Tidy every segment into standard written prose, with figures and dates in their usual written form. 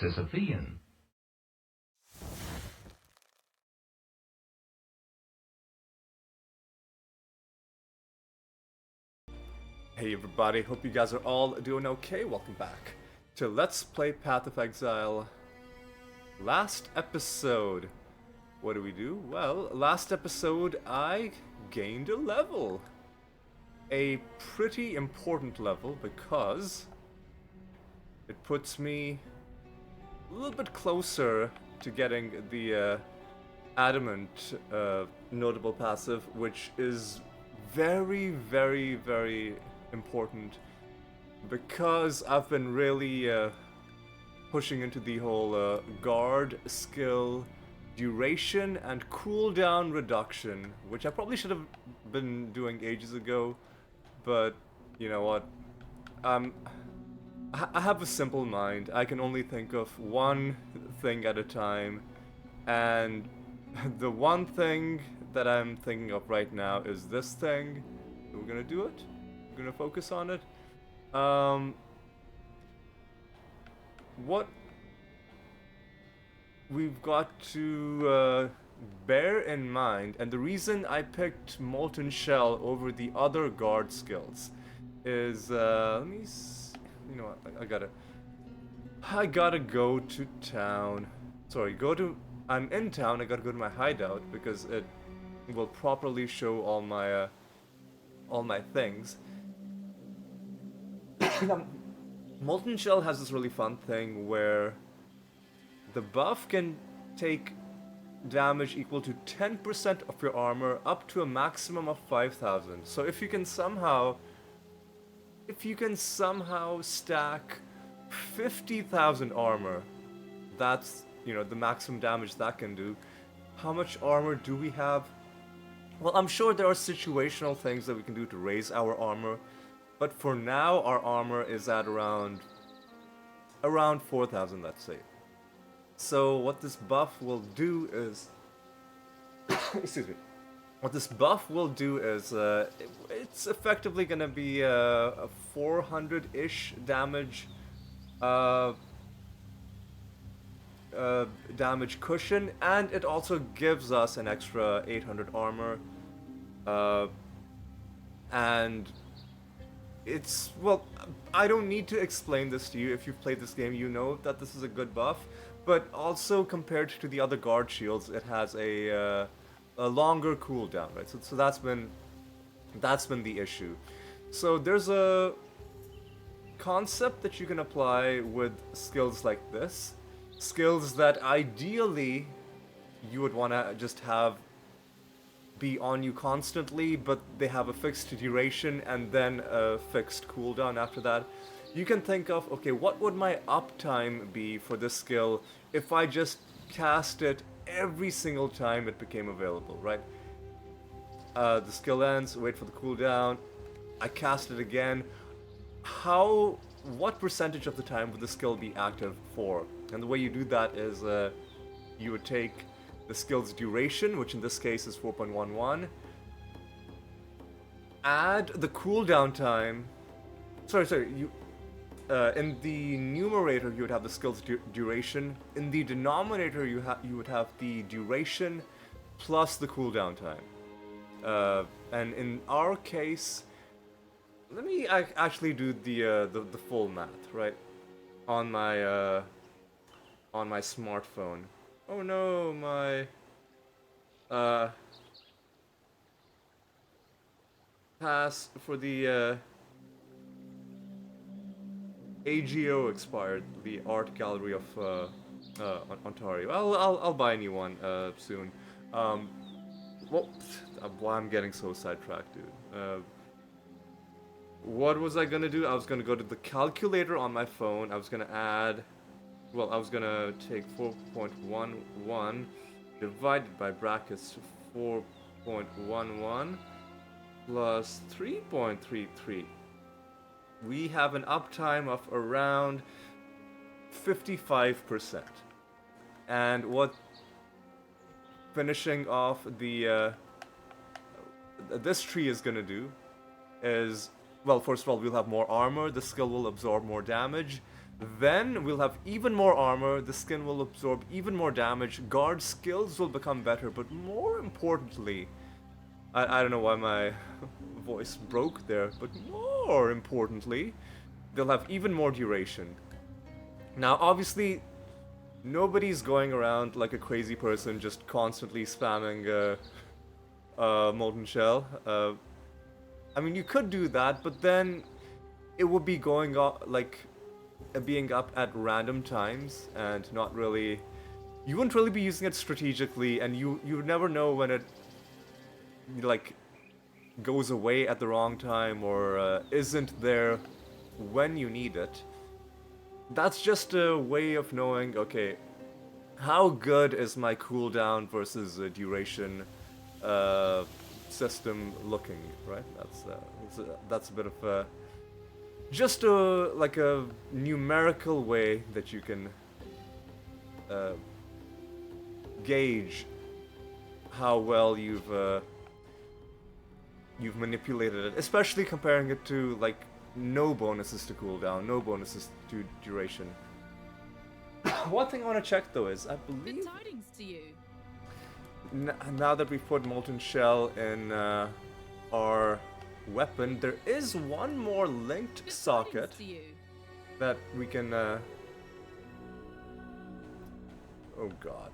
Sisyphean. Hey everybody, hope you guys are all doing okay. Welcome back to Let's Play Path of Exile. Last episode, what do we do? Well, last episode I gained a level. A pretty important level because it puts me a little bit closer to getting the Adamant notable passive, which is very, very, very important because I've been really pushing into the whole guard skill duration and cooldown reduction, which I probably should have been doing ages ago, but you know what? I have a simple mind. I can only think of one thing at a time, and the one thing that I'm thinking of right now is this thing. We're gonna do it. We're gonna focus on it. What we've got to bear in mind, and the reason I picked Molten Shell over the other guard skills is, you know what, I gotta go to town. Sorry, I'm in town, I gotta go to my hideout because it will properly show all my things. Molten Shell has this really fun thing where the buff can take damage equal to 10% of your armor up to a maximum of 5,000. So if you can somehow stack 50,000 armor, that's, you know, the maximum damage that can do. How much armor do we have? Well, I'm sure there are situational things that we can do to raise our armor, but for now our armor is at around 4,000, let's say. So what this buff will do is excuse me. What this buff will do is it's effectively gonna be a 400-ish damage damage cushion, and it also gives us an extra 800 armor, and it's, well, I don't need to explain this to you. If you've played this game, you know that this is a good buff, but also compared to the other guard shields, it has a longer cooldown, right? So that's been the issue. So there's a concept that you can apply with skills like this. Skills that ideally you would want to just have be on you constantly, but they have a fixed duration and then a fixed cooldown after that. You can think of, okay, what would my uptime be for this skill if I just cast it every single time it became available, right? The skill ends, wait for the cooldown, I cast it again. What percentage of the time would the skill be active for? And the way you do that is you would take the skill's duration, which in this case is 4.11, add the cooldown time. You in the numerator you would have the skill's duration. In the denominator you would have the duration plus the cooldown time. And in our case, let me actually do the full math, right? On my smartphone. Oh no, my pass for the AGO expired, the Art Gallery of Ontario. I'll buy a new one soon. Well, why I'm getting so sidetracked, dude. What was I gonna do? I was gonna go to the calculator on my phone. I was gonna take 4.11 divided by brackets 4.11 plus 3.33. We have an uptime of around 55%. And what finishing off the this tree is gonna do is, well, first of all, we'll have more armor, the skill will absorb more damage, Then we'll have even more armor, the skin will absorb even more damage, guard skills will become better, but more importantly, I don't know why my voice broke there, but more importantly, they'll have even more duration. Now, obviously, nobody's going around like a crazy person just constantly spamming Molten Shell. I mean, you could do that, but then it would be going up, like, being up at random times and not really. You wouldn't really be using it strategically, and you would never know when it, like, goes away at the wrong time or isn't there when you need it. That's just a way of knowing, okay, how good is my cooldown versus duration system looking, right? That's a bit of just like a numerical way that you can gauge how well you've manipulated it, especially comparing it to like no bonuses to cooldown, no bonuses to duration. One thing I want to check though is I believe Good tidings to you. now that we've put Molten Shell in our weapon, there is one more linked Good socket tidings to you. that we can. Oh god.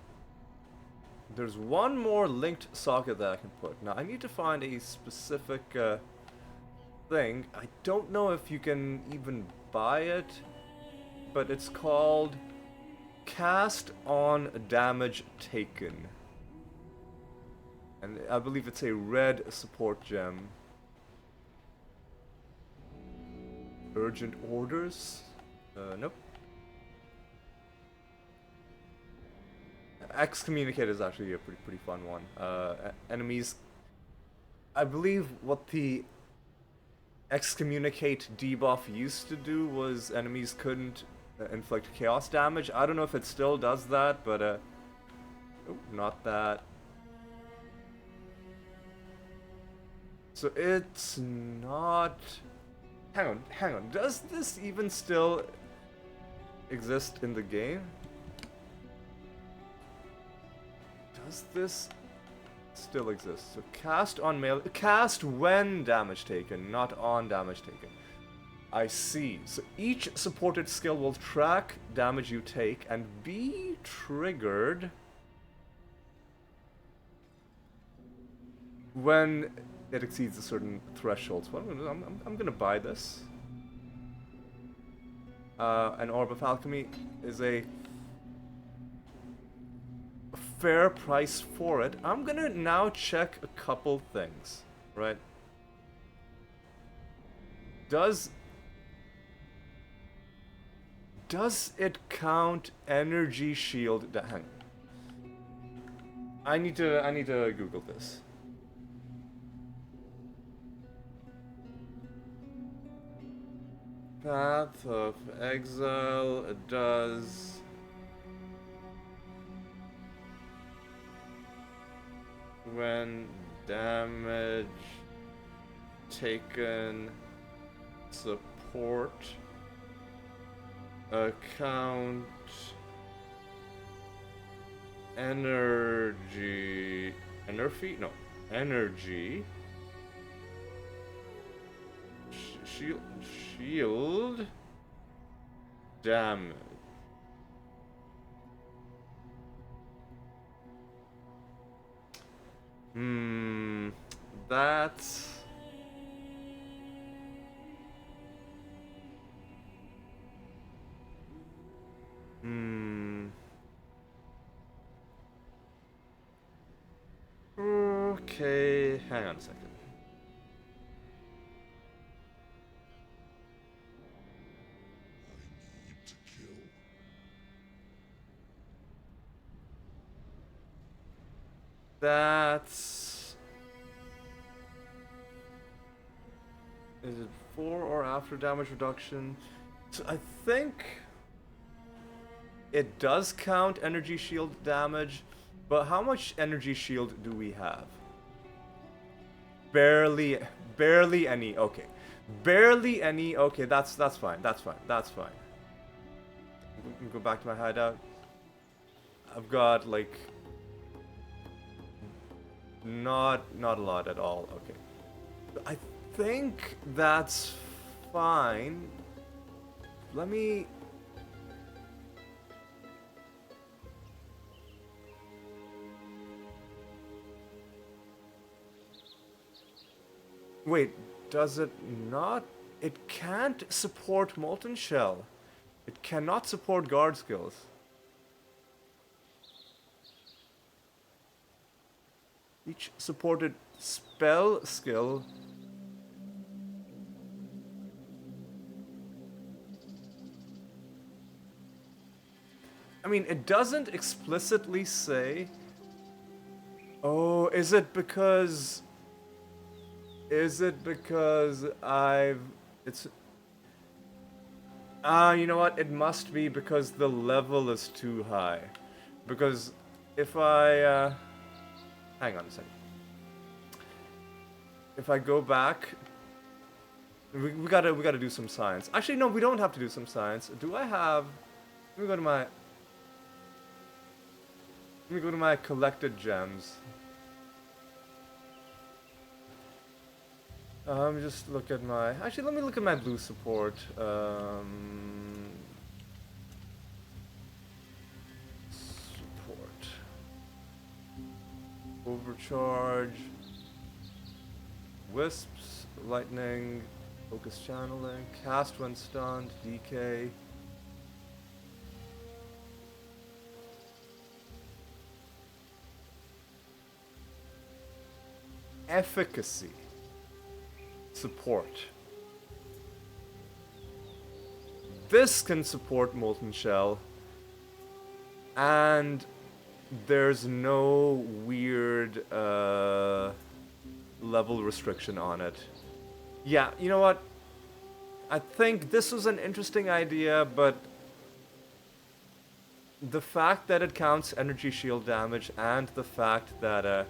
There's one more linked socket that I can put. Now I need to find a specific thing. I don't know if you can even buy it, but it's called Cast on Damage Taken. And I believe it's a red support gem. Urgent orders? Nope. Excommunicate is actually a pretty fun one. Enemies. I believe what the Excommunicate debuff used to do was enemies couldn't inflict chaos damage. I don't know if it still does that, but oh, not that. So it's not. Hang on. Does this even still exist in the game? Does this still exist? So cast on melee, cast when damage taken, not on damage taken. I see. So each supported skill will track damage you take and be triggered when it exceeds a certain threshold. So I'm gonna buy this. An Orb of Alchemy is a fair price for it. I'm gonna now check a couple things, right? Does it count energy shield? Hang on. I need to Google this. Path of Exile does when damage taken support account energy shield damage. That's okay, hang on a second. That's... Is it before or after damage reduction? So I think it does count energy shield damage, but how much energy shield do we have? Barely any. Okay, barely any. Okay, that's fine. go back to my hideout. I've got like not a lot at all. Okay, I think that's fine. Let me. Wait, does it not? It can't support Molten Shell. It cannot support guard skills. Each supported spell skill. I mean, it doesn't explicitly say. Oh, is it because... Is it because I've... It's... You know what? It must be because the level is too high. Because if I... Hang on a second. If I go back... We gotta do some science. Actually, no, we don't have to do some science. Do I have... Let me go to my... Let me go to my collected gems. Just look at my... Actually, let me look at my blue support. Support. Overcharge. Wisps. Lightning. Focus channeling. Cast when stunned. DK. Efficacy. Support. This can support Molten Shell, and there's no weird level restriction on it. Yeah, you know what? I think this was an interesting idea, but the fact that it counts energy shield damage and the fact that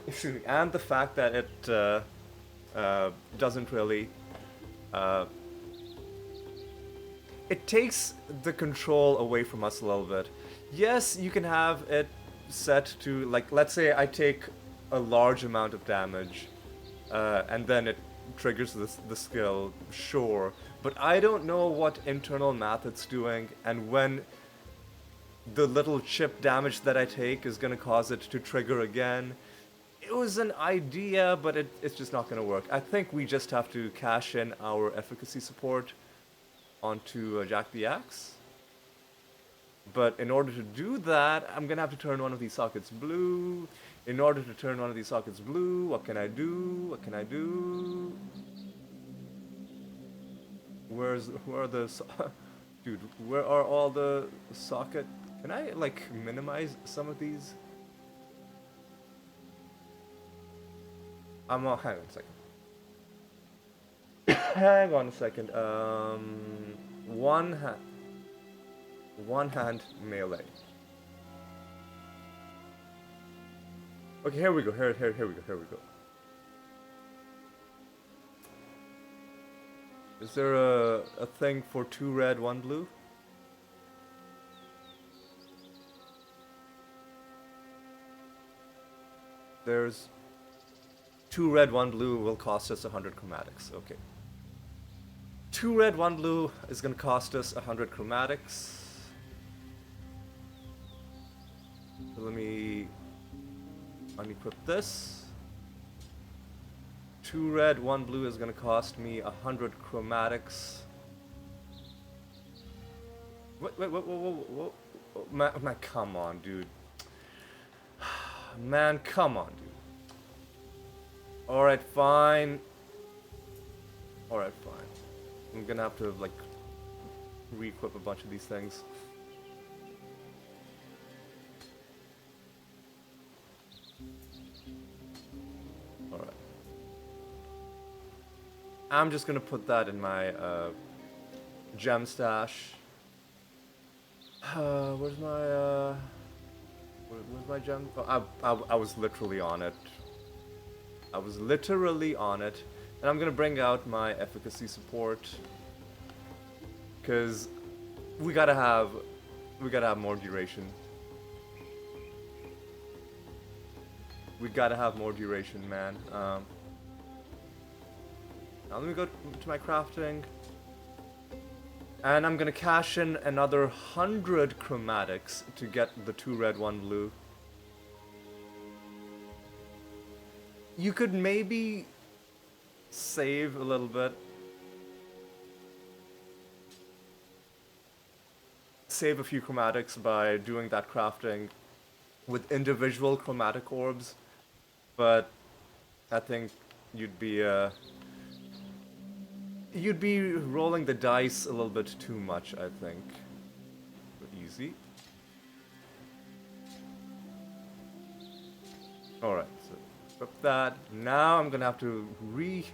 excuse me, and the fact that it doesn't really... it takes the control away from us a little bit. Yes, you can have it set to, like, let's say I take a large amount of damage, and then it triggers the skill, sure. But I don't know what internal math it's doing, and when the little chip damage that I take is going to cause it to trigger again. It was an idea, but it's just not going to work. I think we just have to cash in our efficacy support onto Jack the Axe. But in order to do that, I'm going to have to turn one of these sockets blue. In order to turn one of these sockets blue, what can I do? What can I do? Where are the... Dude, where are all the socket... Can I, like, minimize some of these? Hang on a second. Hang on a second. One hand melee. Okay, here we go. Here we go. Is there a thing for 2 red, 1 blue? There's 2 red, 1 blue will cost us 100 chromatics. Okay. 2 red, 1 blue is going to cost us 100 chromatics. So let me unequip this. 2 red, 1 blue is going to cost me 100 chromatics. Whoa. Man, come on, dude. Man, come on, dude. Alright, fine. Alright, fine. I'm gonna have to, like, re-equip a bunch of these things. Alright. I'm just gonna put that in my, gem stash. Where's my gem? Oh, I was literally on it. I was literally on it. And I'm gonna bring out my efficacy support. because we gotta have more duration. We gotta have more duration, man. Now let me go to my crafting. And I'm gonna cash in another 100 chromatics to get the 2 red, 1 blue. You could maybe save a little bit. Save a few chromatics by doing that crafting with individual chromatic orbs, but I think you'd be rolling the dice a little bit too much, I think. But easy. Alright, so equip that. Now I'm gonna have to re-enable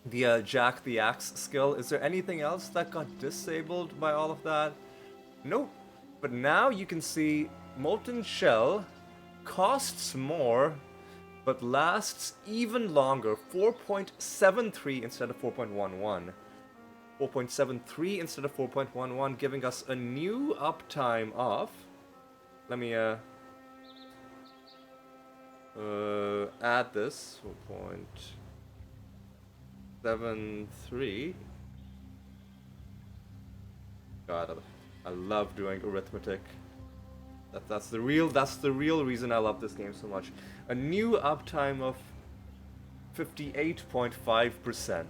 the Jack the Axe skill. Is there anything else that got disabled by all of that? Nope. But now you can see Molten Shell costs more, but lasts even longer. 4.73 instead of 4.11. 4.73 instead of 4.11, giving us a new uptime of... Let me add this. 4.73. God, I love doing arithmetic. That's the real reason I love this game so much. A new uptime of 58.5%.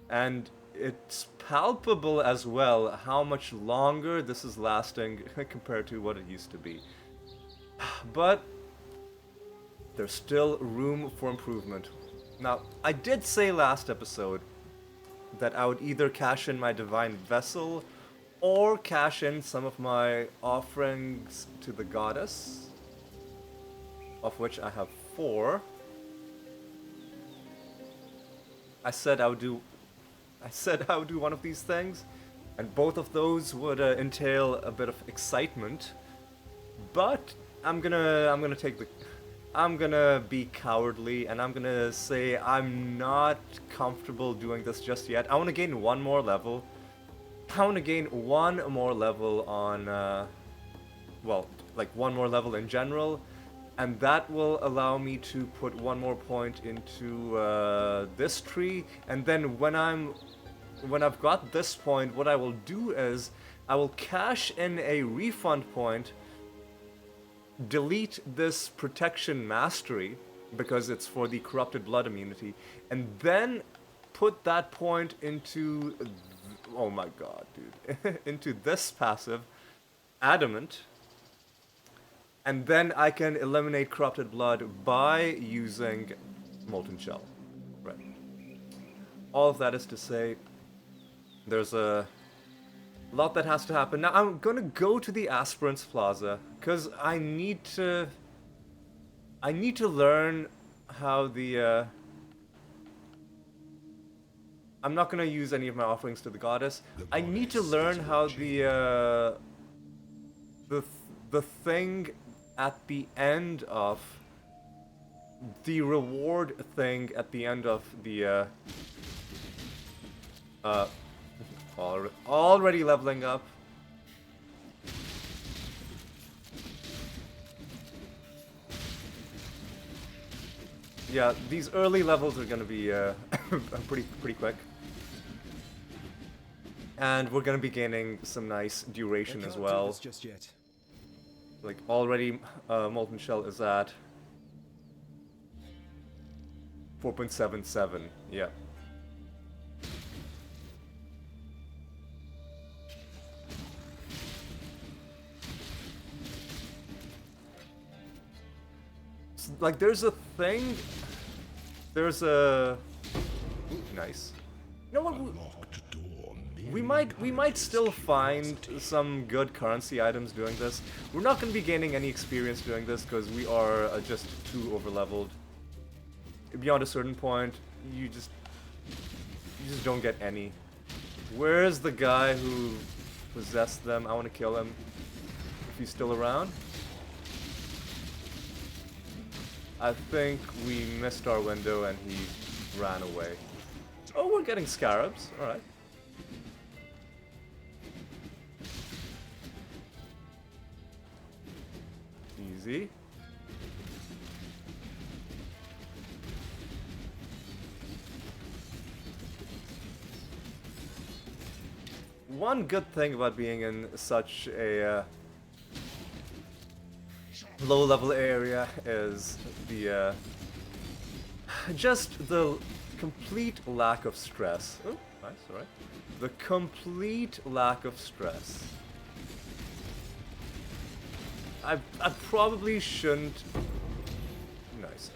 And it's palpable as well how much longer this is lasting compared to what it used to be. But there's still room for improvement. Now, I did say last episode that I would either cash in my Divine Vessel or cash in some of my offerings to the goddess, of which I have 4. I said I would do one of these things, and both of those would entail a bit of excitement. But I'm gonna be cowardly, and I'm gonna say I'm not comfortable doing this just yet. I want to gain one more level. I want to gain one more level on, well, like one more level in general, and that will allow me to put one more point into this tree. And then when I've got this point, what I will do is I will cash in a refund point, delete this protection mastery because it's for the corrupted blood immunity, and then put that point into oh my god, dude, into this passive adamant, and then I can eliminate corrupted blood by using molten shell. Right. All of that is to say, there's a lot that has to happen. Now I'm gonna go to the Aspirants Plaza because I need to learn how the I'm not gonna use any of my offerings to the goddess. I need to learn how the thing at the end of the reward thing at the end of the already leveling up. Yeah, these early levels are gonna be pretty quick. And we're gonna be gaining some nice duration as well. Just yet. Like already, Molten Shell is at 4.77. Yeah. Like there's a thing. There's a. Ooh, nice. You know what? We might still find some good currency items doing this. We're not going to be gaining any experience doing this because we are just too overleveled. Beyond a certain point, you just don't get any. Where's the guy who possessed them? I want to kill him if he's still around. I think we missed our window and he ran away. Oh, we're getting scarabs. Alright. Easy. One good thing about being in such a low-level area is the just the complete lack of stress. Oh, nice, alright. The complete lack of stress. I probably shouldn't. Nice.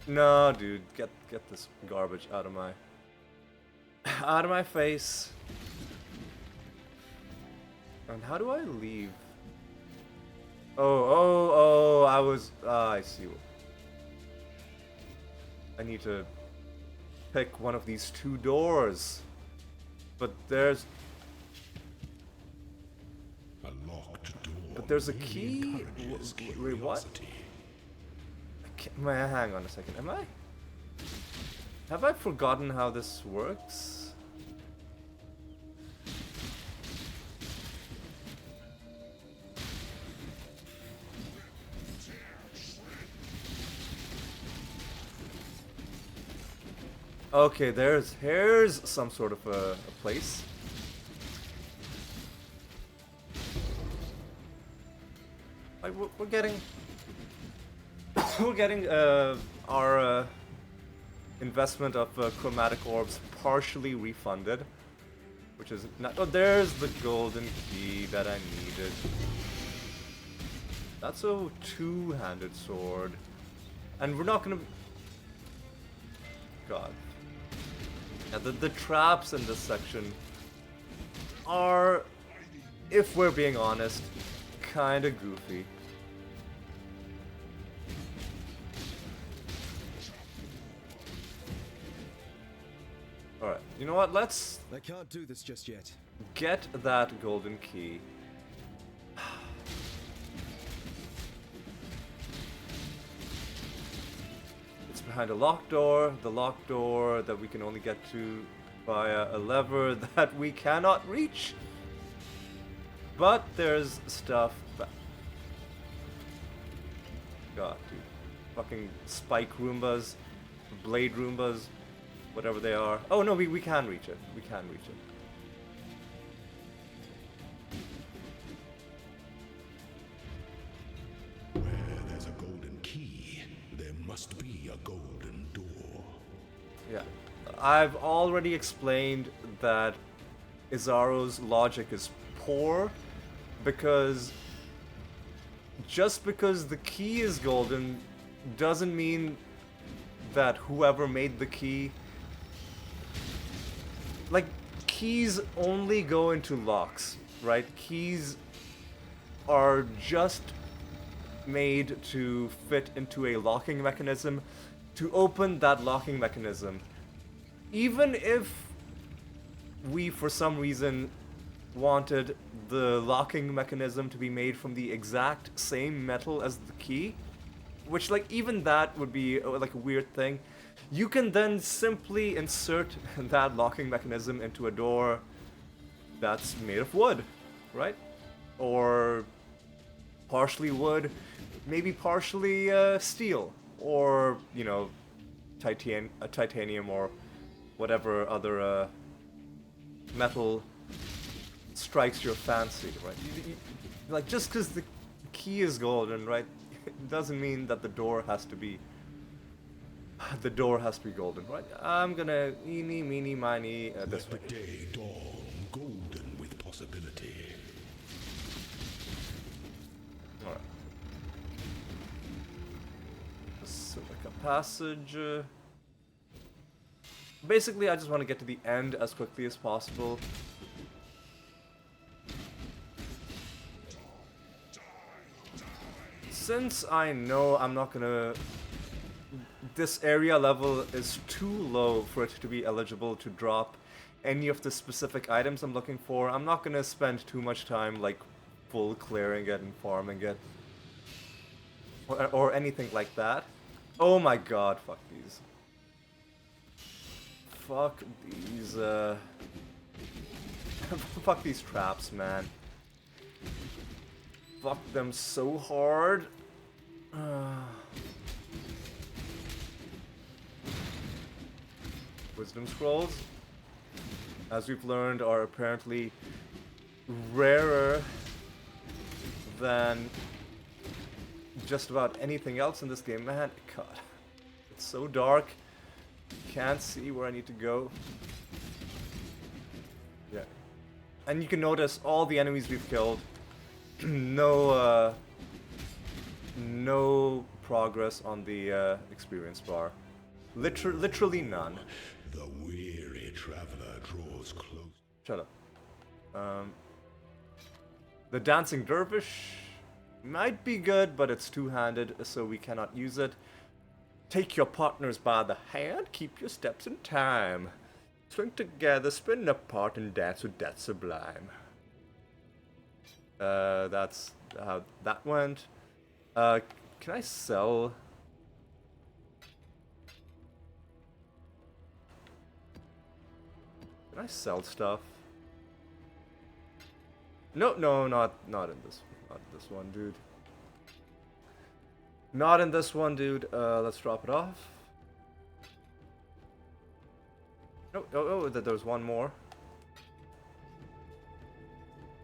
No, dude, get this garbage out of my out of my face. And how do I leave? Oh, I was... I see. I need to pick one of these two doors. But there's... A locked door. But there's a key? Wait, what? Hang on a second. Am I... Have I forgotten how this works? Okay, here's some sort of a place. Like we're getting we're getting our investment of chromatic orbs partially refunded, which is not. Oh, there's the golden key that I needed. That's a two-handed sword, and we're not gonna. God. Yeah, the traps in this section are, if we're being honest, kinda goofy. Alright, you know what, let's... I can't do this just yet. Get that golden key. Behind a locked door, the locked door that we can only get to via a lever that we cannot reach. But there's stuff back. God, dude. Fucking spike Roombas, blade Roombas, whatever they are. Oh no, we can reach it. We can reach it. Where there's a golden key, there must be a golden door. Yeah. I've already explained that Izaro's logic is poor because just because the key is golden doesn't mean that whoever made the key... Like, keys only go into locks, right? Keys are just made to fit into a locking mechanism, to open that locking mechanism. Even if we, for some reason, wanted the locking mechanism to be made from the exact same metal as the key, which, like, even that would be, like, a weird thing, you can then simply insert that locking mechanism into a door that's made of wood, right? Or partially wood, maybe partially steel, or, you know, titanium or whatever other metal strikes your fancy, right? Like, just because the key is golden, right, it doesn't mean that the door has to be golden, right? I'm gonna eeny, meeny, miny, this way. Let the day dawn, golden with possibility. Alright. Silica passage. Basically, I just want to get to the end as quickly as possible. Since I know I'm not gonna... This area level is too low for it to be eligible to drop any of the specific items I'm looking for, I'm not gonna spend too much time, like, full clearing it and farming it. Or anything like that. Oh my god, fuck these. Fuck these, fuck these traps, man. Fuck them so hard. Wisdom scrolls, as we've learned, are apparently rarer than just about anything else in this game. Man, God, it's so dark. Can't see where I need to go. Yeah, and you can notice all the enemies we've killed. No progress on the experience bar. Literally none. The weary traveler draws close. Shut up. The dancing dervish might be good, but it's two-handed, so we cannot use it. Take your partners by the hand, keep your steps in time. Swing together, spin apart, and dance with death sublime. That's how that went. Can I sell? Can I sell stuff? No, not in this one, dude. Not in this one, dude. Let's drop it off. No, oh, there's one more.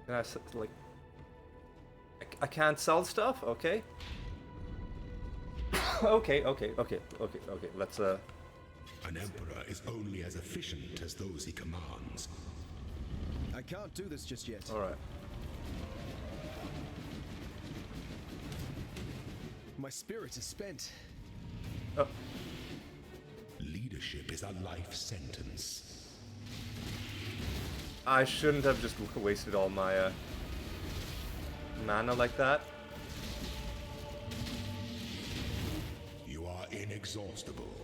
Can I like? I can't sell stuff. Okay. okay. Let's An emperor is only as efficient as those he commands. I can't do this just yet. All right. My spirit is spent. Oh. Leadership is a life sentence. I shouldn't have just wasted all my mana like that. You are inexhaustible.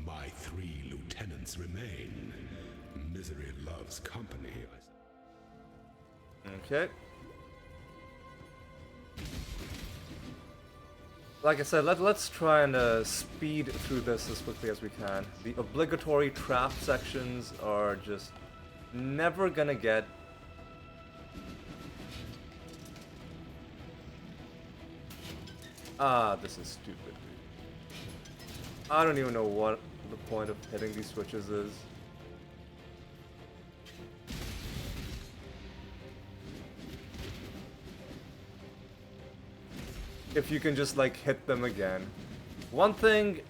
My 3 lieutenants remain. Misery loves company. Okay. Like I said, let's try and speed through this as quickly as we can. The obligatory trap sections are just never gonna get. This is stupid. I don't even know what the point of hitting these switches is. If you can just like hit them again. One thing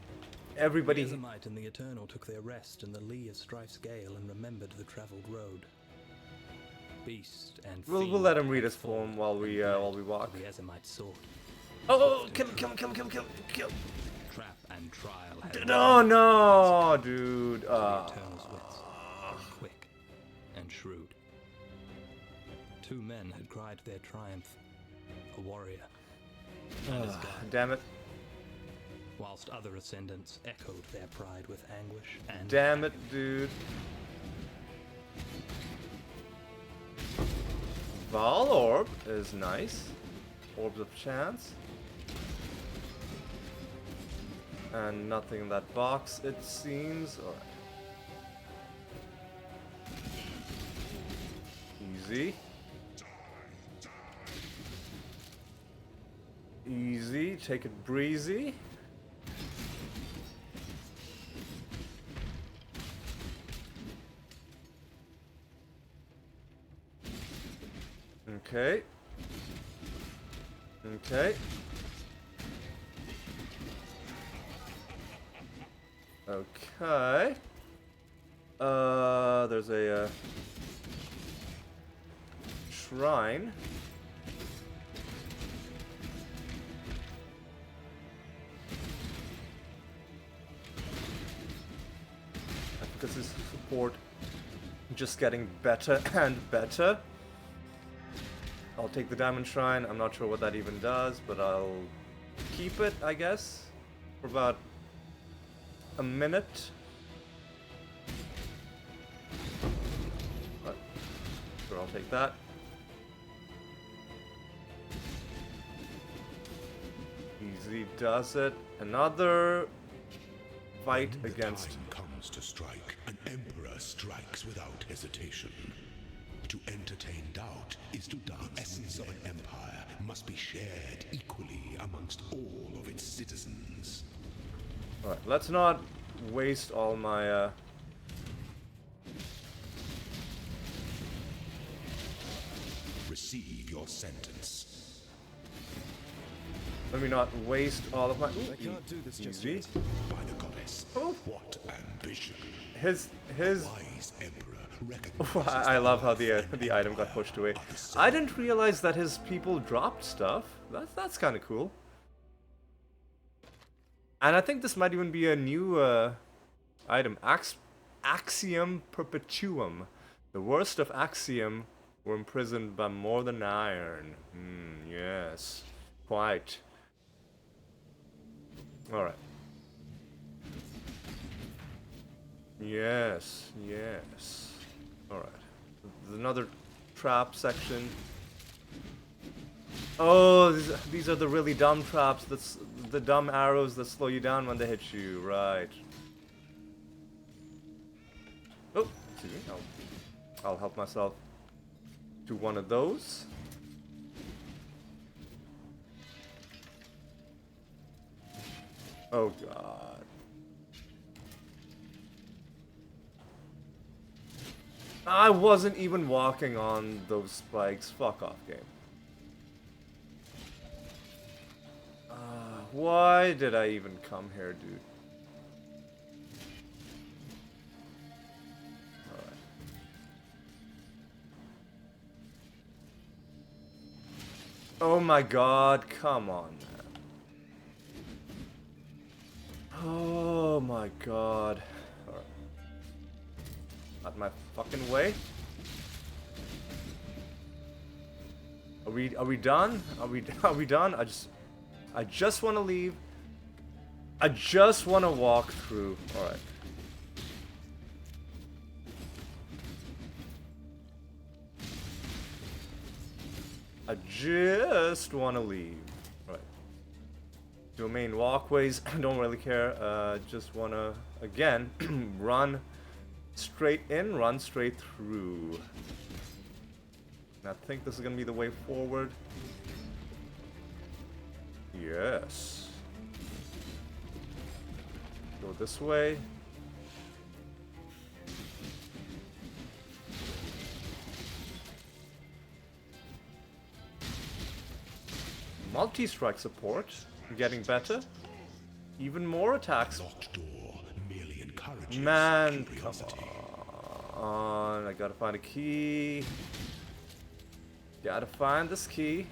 everybody The Azamite and the Eternal took their rest in the lee of Strife's gale and remembered the travelled road. Beast and we'll let him read his poem while we walk. The Azamite sword. Oh, kill him. Trap and trial had No, dude. the Eternal's wits were quick and shrewd. 2 men had cried their triumph, a warrior and his guide, Damn it. whilst other ascendants echoed their pride with anguish and Damn it, dude. Val Orb is nice. Orbs of Chance. And nothing in that box, it seems. Alright. Easy. Easy, take it breezy. Okay. Okay. Okay. There's a shrine. Because his support just getting better and better. I'll take the diamond shrine. I'm not sure what that even does, but I'll keep it, I guess, for about a minute. But sure, I'll take that. Easy does it. Another fight When the against. time comes to strike, an emperor strikes without hesitation. To entertain doubt is to doubt. The essence of an empire must be shared equally amongst all of its citizens. Alright, let's not waste all my Receive your sentence. let me not waste all of my. Ooh, I can't do this just easy. yet. By the goddess, Oh. what ambition! His Wise emperor recognizes I love how the the item got pushed away. I didn't realize that his people dropped stuff. That's kind of cool. And I think this might even be a new item. Axiom Perpetuum. The worst of Axiom were imprisoned by more than iron. Yes. Quite. Alright. Yes, yes. Alright. There's another trap section. Oh, these are the really dumb traps. That's the dumb arrows that slow you down when they hit you. Right. Oh, excuse me. I'll help myself to one of those. Oh god. I wasn't even walking on those spikes. Fuck off, game. Why did I even come here, dude? Alright. Oh my god, come on, man. Oh my god. Alright. Out my fucking way. Are we done? Are we done? I just want to leave. I just want to walk through. All right. I just want to leave. All right. Domain walkways. Don't really care. Just want to again run straight in, run straight through. And I think this is gonna be the way forward. Yes. Go this way. Multi-strike support. Getting better. Even more attacks. locked door merely encourages Man, come curiosity. on. I gotta find a key. Gotta find this key.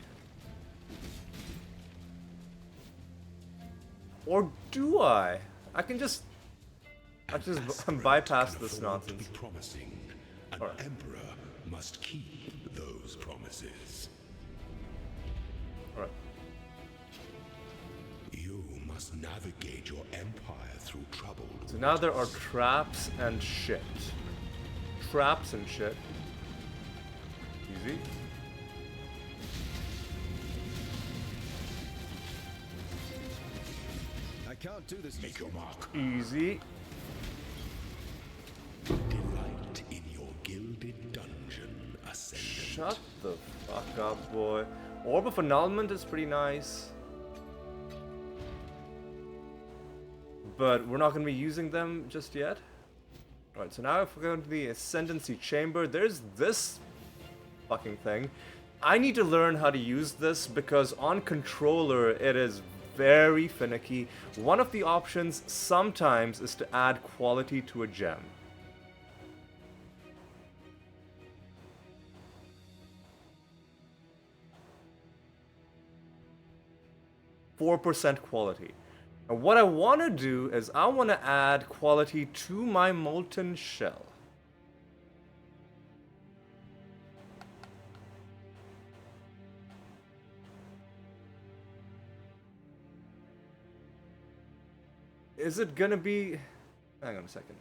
Or do I? I can just bypass this Afford to nonsense. be promising. An Alright. emperor must keep those promises. Alright. You must navigate your empire through troubled So now there are traps and shit. Traps and shit. Easy. I can't do this Make just your yet. mark. Easy. Delight in your gilded dungeon, Ascendant. Shut the fuck up, boy. Orb of Annulment is pretty nice. But we're not going to be using them just yet. Alright, so now if we go into the Ascendancy Chamber, there's this fucking thing. I need to learn how to use this because on controller it is very finicky. One of the options sometimes is to add quality to a gem. %4 quality. And what I want to do is I want to add quality to my molten shell. Is it gonna be... Hang on a second.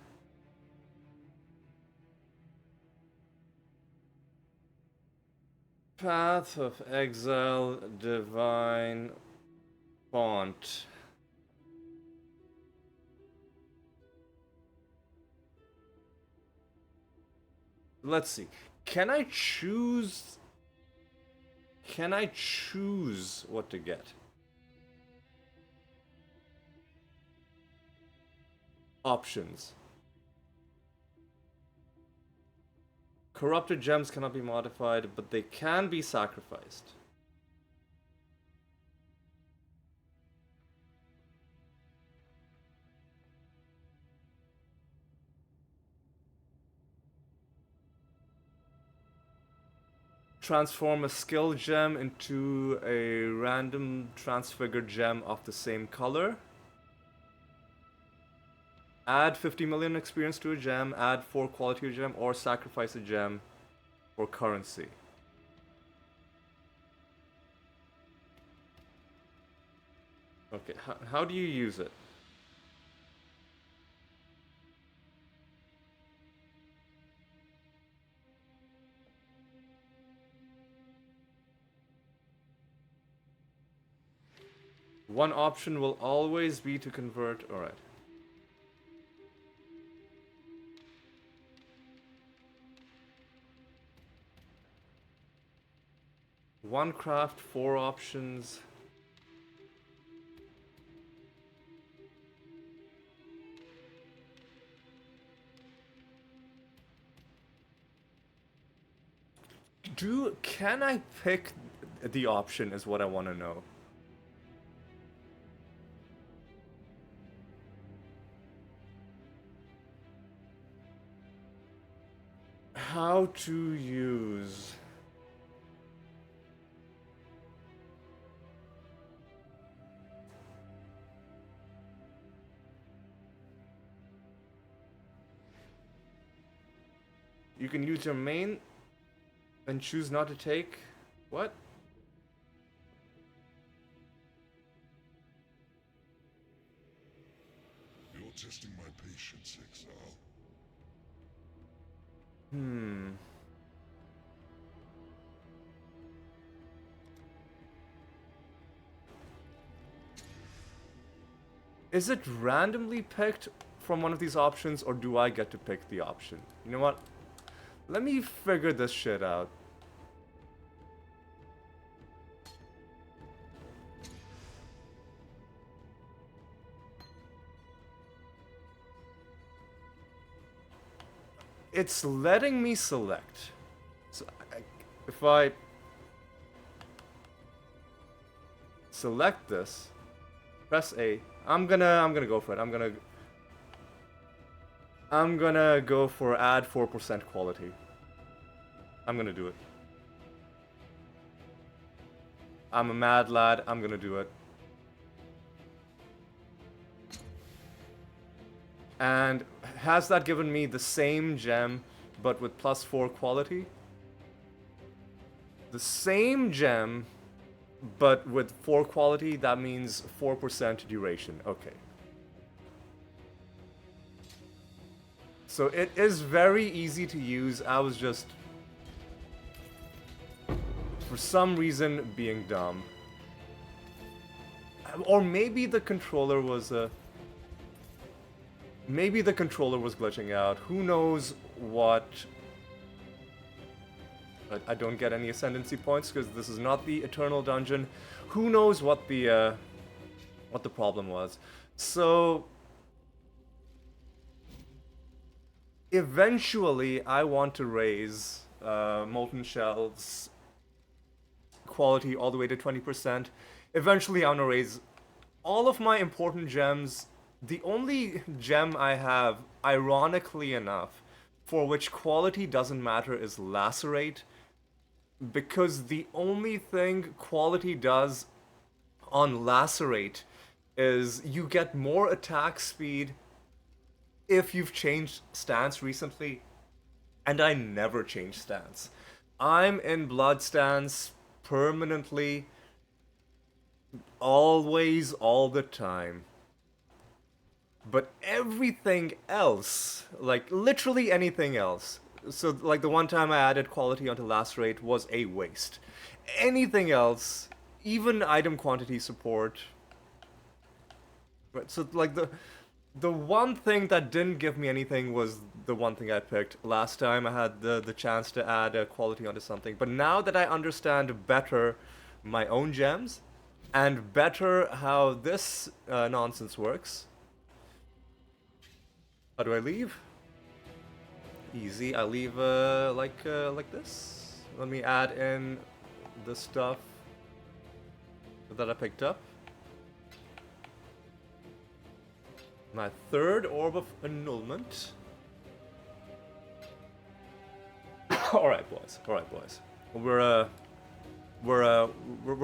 Path of Exile, Divine... Font. Let's see. Can I choose what to get? Options. Corrupted gems cannot be modified, but they can be sacrificed. Transform a skill gem into a random transfigured gem of the same color. Add 50 million experience to a gem, add 4 quality to a gem, or sacrifice a gem for currency. Okay, how do you use it? One option will always be to convert. Alright. One craft, 4 options. Can I pick the option is what I want to know. How to use... You can use your main and choose not to take... What? You're testing my patience, exile. Is it randomly picked from one of these options, or do I get to pick the option? You know what? Let me figure this shit out. It's letting me select. So if I select this, press A, I'm gonna go for it. I'm gonna go for add 4% quality. I'm gonna do it. I'm a mad lad, I'm gonna do it. And has that given me the same gem, but with +4 quality? The same gem, but with 4 quality, that means 4% duration. Okay. So it is very easy to use. I was just, for some reason, being dumb. Or maybe the controller was maybe the controller was glitching out. Who knows what... I don't get any ascendancy points because this is not the Eternal Dungeon. Who knows what the problem was. So... eventually, I want to raise Molten Shell's quality all the way to 20%. Eventually, I want to raise all of my important gems. The only gem I have, ironically enough, for which quality doesn't matter is Lacerate, because the only thing quality does on Lacerate is you get more attack speed if you've changed stance recently, and I never change stance. I'm in blood stance permanently, always, all the time. But everything else, like literally anything else, so like the one time I added quality onto Lacerate was a waste. Anything else, even item quantity support, Right, so like the one thing that didn't give me anything was the one thing I picked. Last time I had the chance to add quality onto something. But now that I understand better my own gems and better how this nonsense works. How do I leave? Easy. I leave like this. Let me add in the stuff that I picked up. My third orb of annulment. All right, boys. All right, boys. We're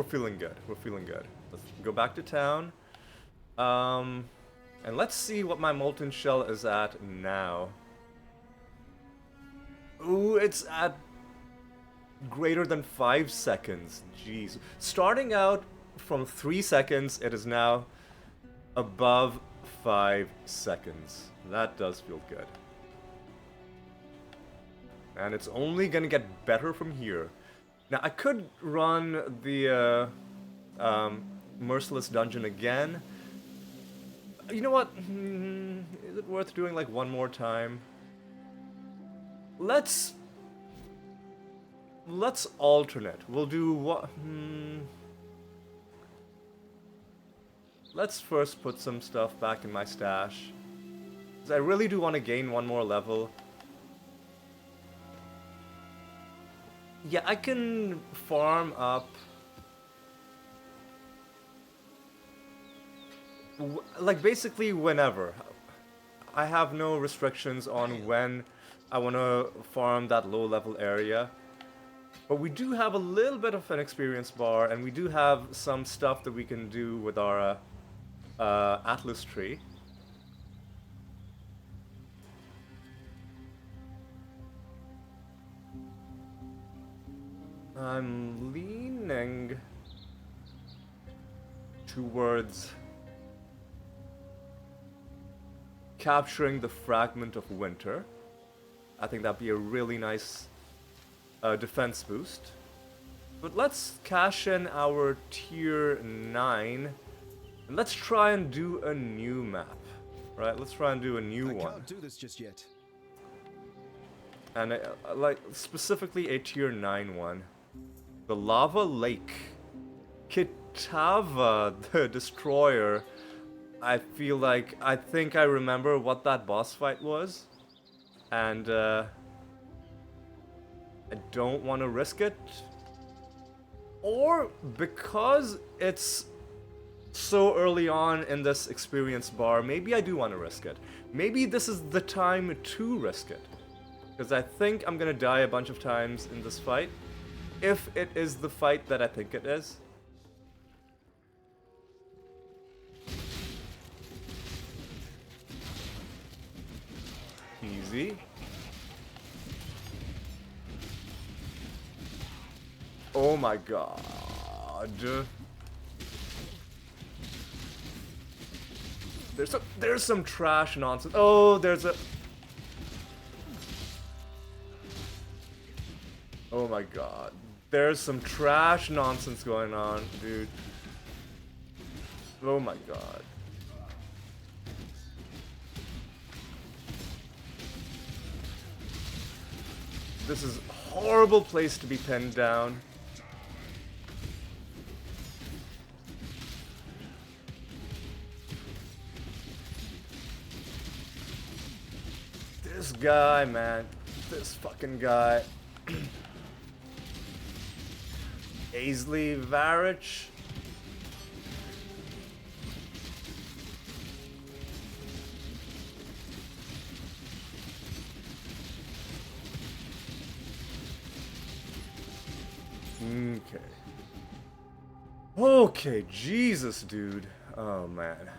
feeling good. We're feeling good. Let's go back to town. And let's see what my molten shell is at now. Ooh, it's at greater than 5 seconds. Jeez. Starting out from 3 seconds, it is now above 5 seconds. That does feel good. And it's only gonna get better from here. Now, I could run the Merciless Dungeon again. You know what? Is it worth doing like one more time? Let's alternate. We'll do what? Let's first put some stuff back in my stash. 'Cause I really do want to gain one more level. Yeah, I can farm up. Like basically whenever. I have no restrictions on when I want to farm that low level area. But we do have a little bit of an experience bar, and we do have some stuff that we can do with our Atlas tree. I'm leaning towards capturing the Fragment of Winter. I think that'd be a really nice defense boost. But let's cash in our tier 9. And let's try and do a new map. Right, let's try and do a new one. I can't do this just yet. And like specifically a tier 9 one. The Lava Lake. Kitava the Destroyer. I think I remember what that boss fight was. And I don't want to risk it. Or because it's so early on in this experience bar, maybe I do want to risk it. Maybe this is the time to risk it. Because I think I'm gonna die a bunch of times in this fight. If it is the fight that I think it is. Easy. Oh my god. There's some trash nonsense. Oh, there's a... Oh my god. There's some trash nonsense going on, dude. Oh my god. This is a horrible place to be pinned down. This guy, man. This fucking guy. Aisley Varich. Okay. Okay, Jesus, dude. Oh, man.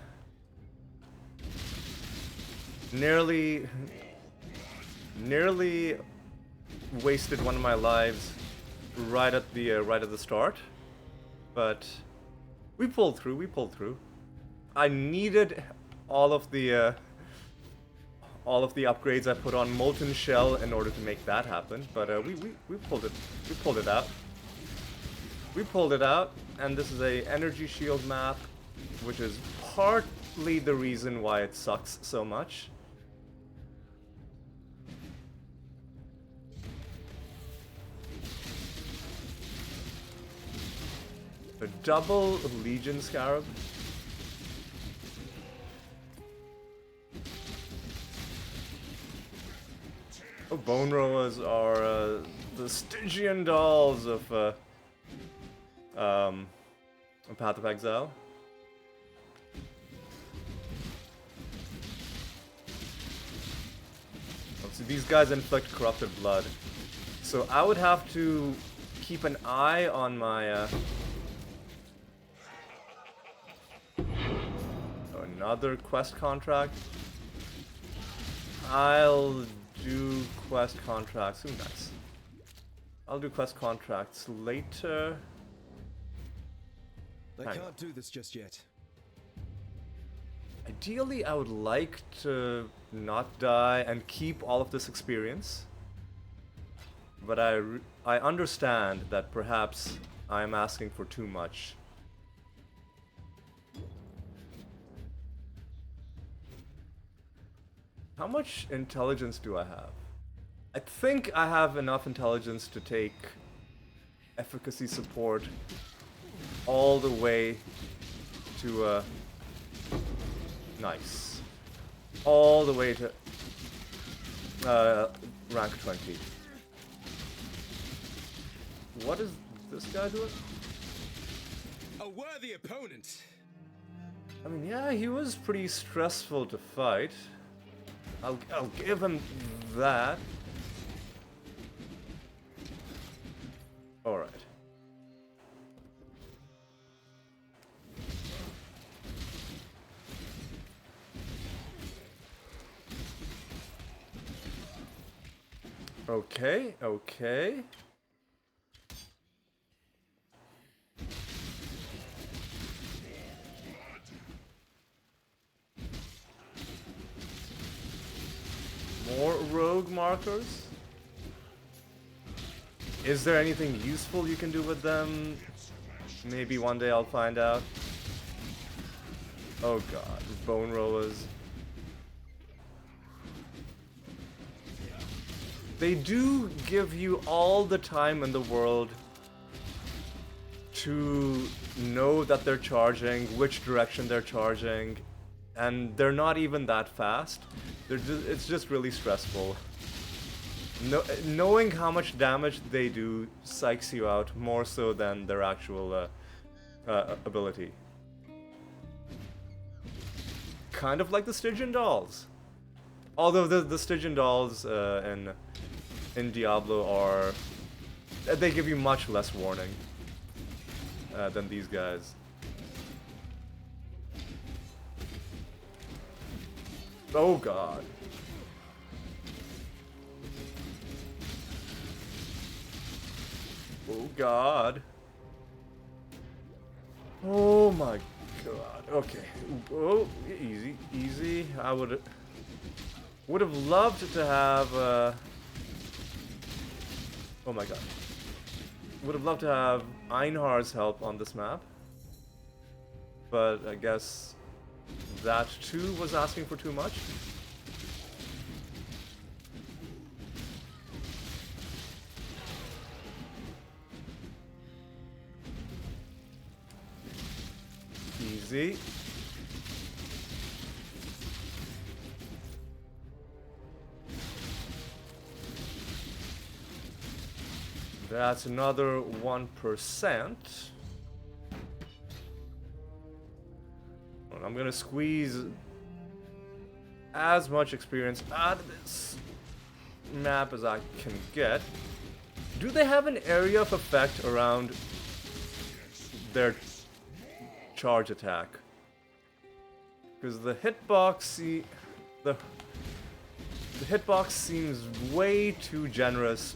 Nearly wasted one of my lives right at the start, but we pulled through. We pulled through. I needed all of the upgrades I put on Molten Shell in order to make that happen, but we pulled it. We pulled it out. We pulled it out, and this is a energy shield map. which is partly the reason why it sucks so much. A double Legion Scarab. Oh, Bone Roas are the Stygian dolls of Path of Exile. So these guys inflict corrupted blood. So I would have to keep an eye on my another quest contract. I'll do quest contracts. Ooh, nice. I'll do quest contracts later. I Hang can't do this just yet. Ideally, I would like to not die and keep all of this experience. But I understand that perhaps I'm asking for too much. How much intelligence do I have? I think I have enough intelligence to take efficacy support all the way to nice. All the way to rank 20. What is this guy doing? A worthy opponent. I mean, yeah, he was pretty stressful to fight. I'll give him that. All right. Okay, okay. More rogue markers? Is there anything useful you can do with them? Maybe one day I'll find out. Oh god, bone rollers. They do give you all the time in the world to know that they're charging, which direction they're charging, and they're not even that fast. It's just really stressful. Knowing how much damage they do psychs you out more so than their actual ability. Kind of like the Stygian dolls. Although the Stygian dolls in Diablo are... they give you much less warning than these guys. Oh god. Oh god. Oh my god. Okay. Oh, easy, easy. I would have loved to have oh my god. Would have loved to have Einhar's help on this map. But I guess that too was asking for too much. Easy. That's another 1%. I'm gonna squeeze as much experience out of this map as I can get. Do they have an area of effect around their charge attack? Because the hitbox, the hitbox seems way too generous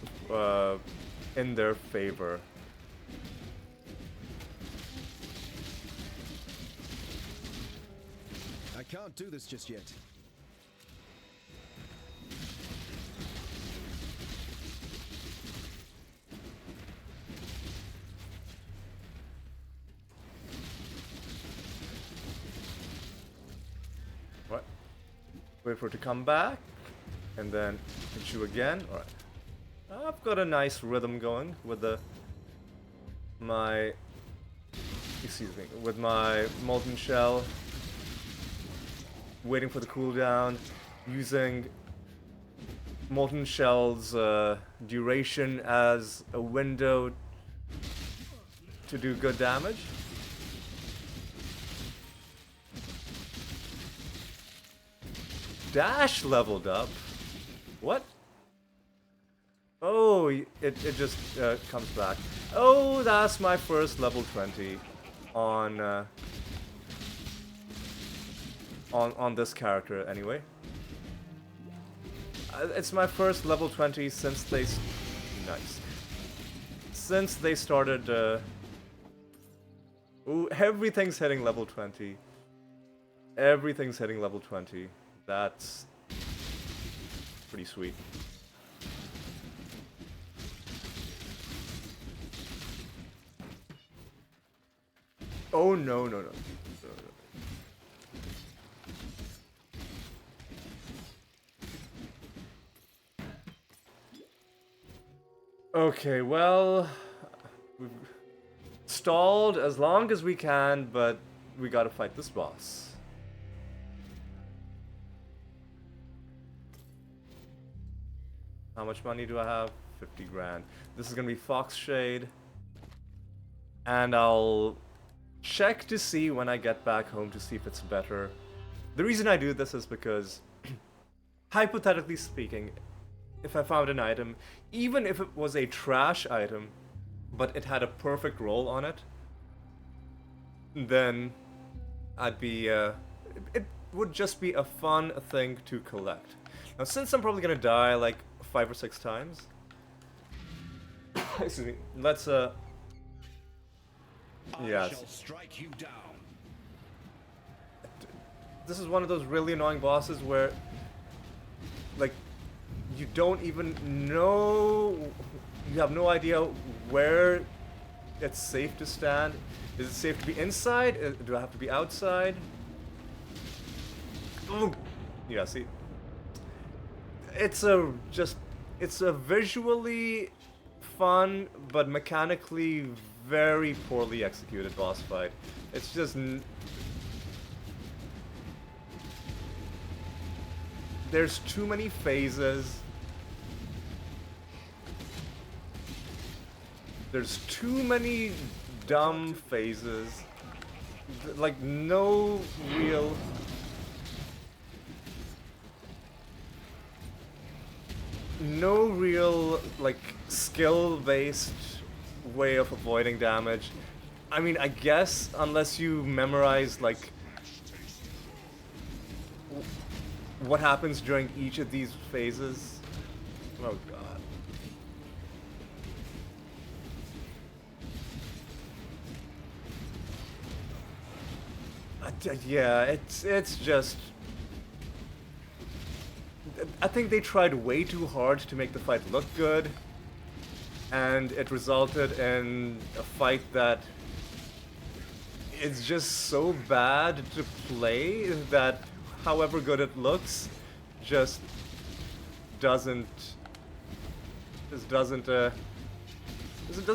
in their favor. I can't do this just yet. Wait for it to come back. And then hit you again. Alright. I've got a nice rhythm going with my molten shell. Waiting for the cooldown. Using molten shell's duration as a window to do good damage. Dash leveled up. What? Oh, it just comes back. Oh, that's my first level 20 on this character anyway. It's my first level 20 since they started. Ooh, everything's hitting level 20. Everything's hitting level 20. That's pretty sweet. Oh no. Okay, well, we've stalled as long as we can, but we gotta fight this boss. How much money do I have? 50 grand. This is gonna be Fox Shade. And I'll check to see when I get back home to see if it's better. The reason I do this is because, hypothetically speaking, if I found an item, even if it was a trash item, but it had a perfect roll on it, then I'd be, it would just be a fun thing to collect. Now, since I'm probably gonna die like 5 or 6 times, excuse me, let's, I yeah. shall strike you down. This is one of those really annoying bosses where, like, you don't even know, you have no idea where it's safe to stand. Is it safe to be inside? Do I have to be outside? Ooh. Yeah, see? It's a visually fun, but mechanically very poorly executed boss fight. It's just... There's too many phases. There's too many dumb phases. Like, no real... like, skill-based way of avoiding damage. I mean, I guess, unless you memorize, like, what happens during each of these phases. Oh god. Yeah, it's just... I think they tried way too hard to make the fight look good, and it resulted in a fight that is just so bad to play that however good it looks just doesn't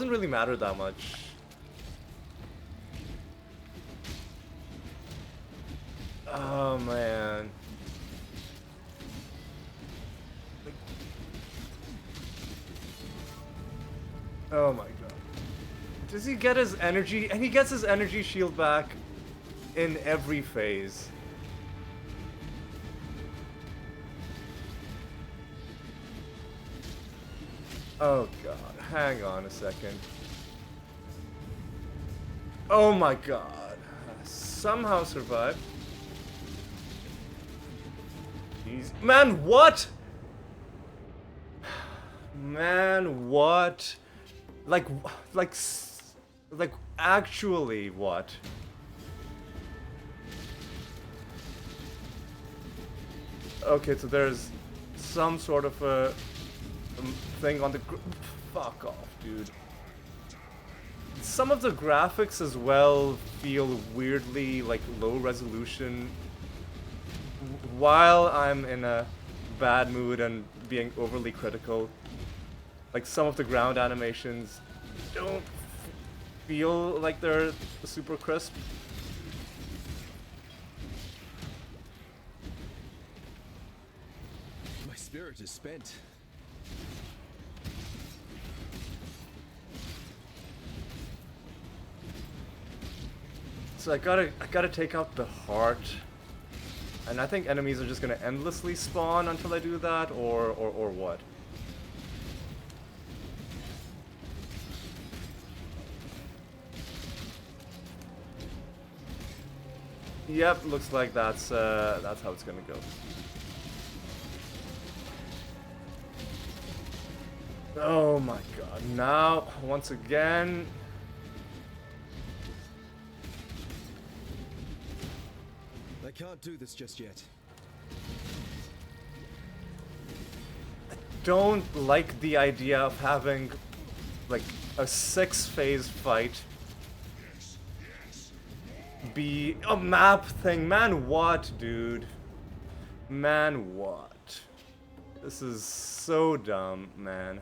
really matter that much. Oh man. Oh my god. Does he get his energy? And he gets his energy shield back in every phase. Oh god, hang on a second. Oh my god. Somehow survived. Jeez. Man, what? Man, what? Like actually what? Okay, so there's some sort of a thing on the fuck off, dude. Some of the graphics as well feel weirdly like low resolution, while I'm in a bad mood and being overly critical, like some of the ground animations don't feel like they're super crisp. My spirit is spent. So I gotta take out the heart. And I think enemies are just gonna endlessly spawn until I do that, or what? Yep, looks like that's how it's gonna go. Oh my god, now, once again... I can't do this just yet. Don't like the idea of having, like, a 6-phase fight be a map thing. Man, what, dude? Man, what? This is so dumb, man.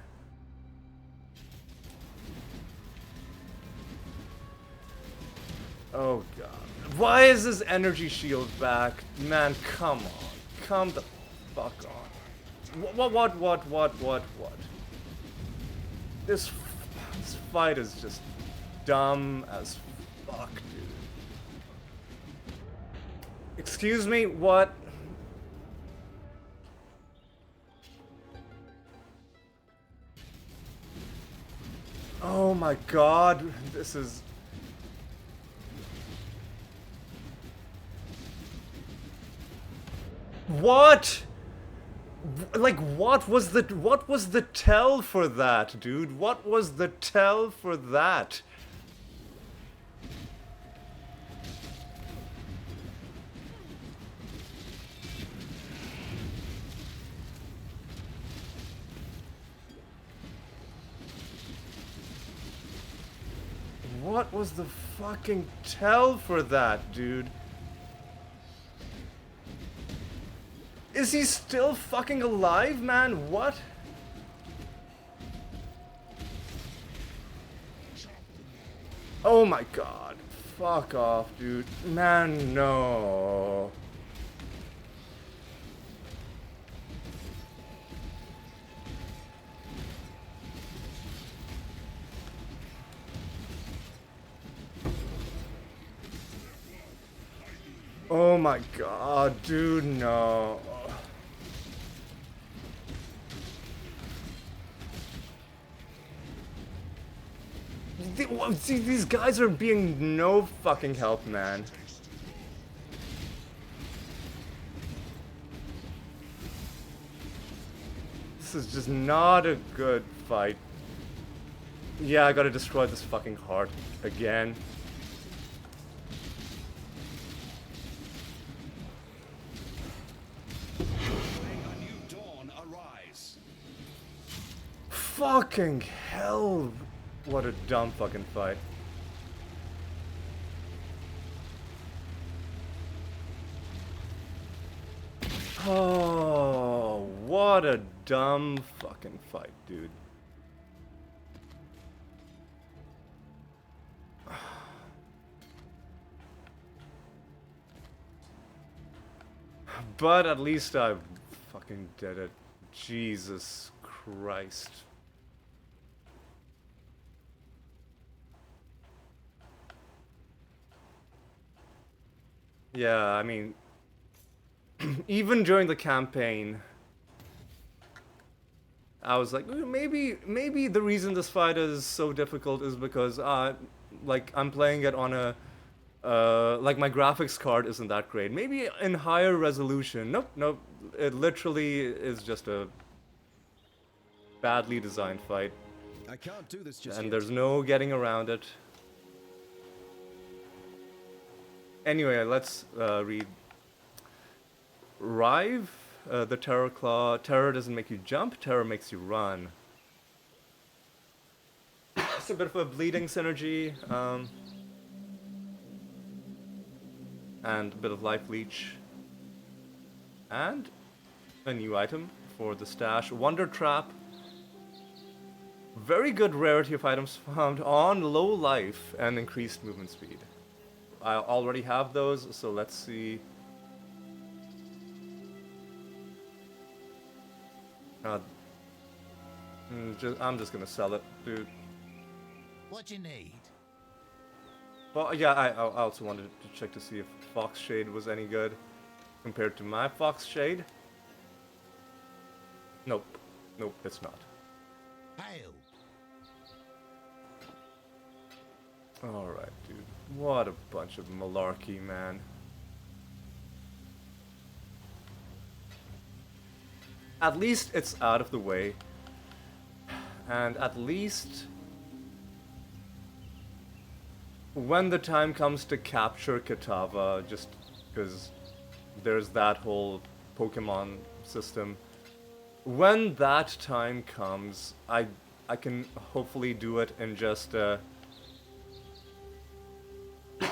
Oh god. Why is this energy shield back? Man, come on. Come the fuck on. What? This fight is just dumb as fuck, dude. Excuse me, what? Oh my god, this is... What? Like, what was the tell for that, dude? What was the tell for that? What was the fucking tell for that, dude? Is he still fucking alive, man? What? Oh my god. Fuck off, dude. Man, no. Oh my god, dude, no. See, these guys are being no fucking help, man. This is just not a good fight. Yeah, I gotta destroy this fucking heart again. Fucking hell. What a dumb fucking fight. Oh, what a dumb fucking fight, dude. But at least I fucking did it. Jesus Christ. Yeah, I mean, even during the campaign, I was like, maybe the reason this fight is so difficult is because, like, I'm playing it on a, like, my graphics card isn't that great. Maybe in higher resolution. Nope, it literally is just a badly designed fight. I can't do this just And yet. there's no getting around it. Anyway, let's read. Rive, the Terror Claw. Terror doesn't make you jump, terror makes you run. It's a bit of a bleeding synergy, and a bit of life leech. And a new item for the stash. Wonder Trap. Very good rarity of items found on low life and increased movement speed. I already have those, so let's see. I'm just gonna sell it, dude. What you need? Well, yeah, I also wanted to check to see if Fox Shade was any good compared to my Fox Shade. Nope. Nope, it's not. Hail. Alright, dude. What a bunch of malarkey, man. At least it's out of the way. And at least when the time comes to capture Kitava, just because there's that whole Pokemon system, when that time comes, I can hopefully do it in just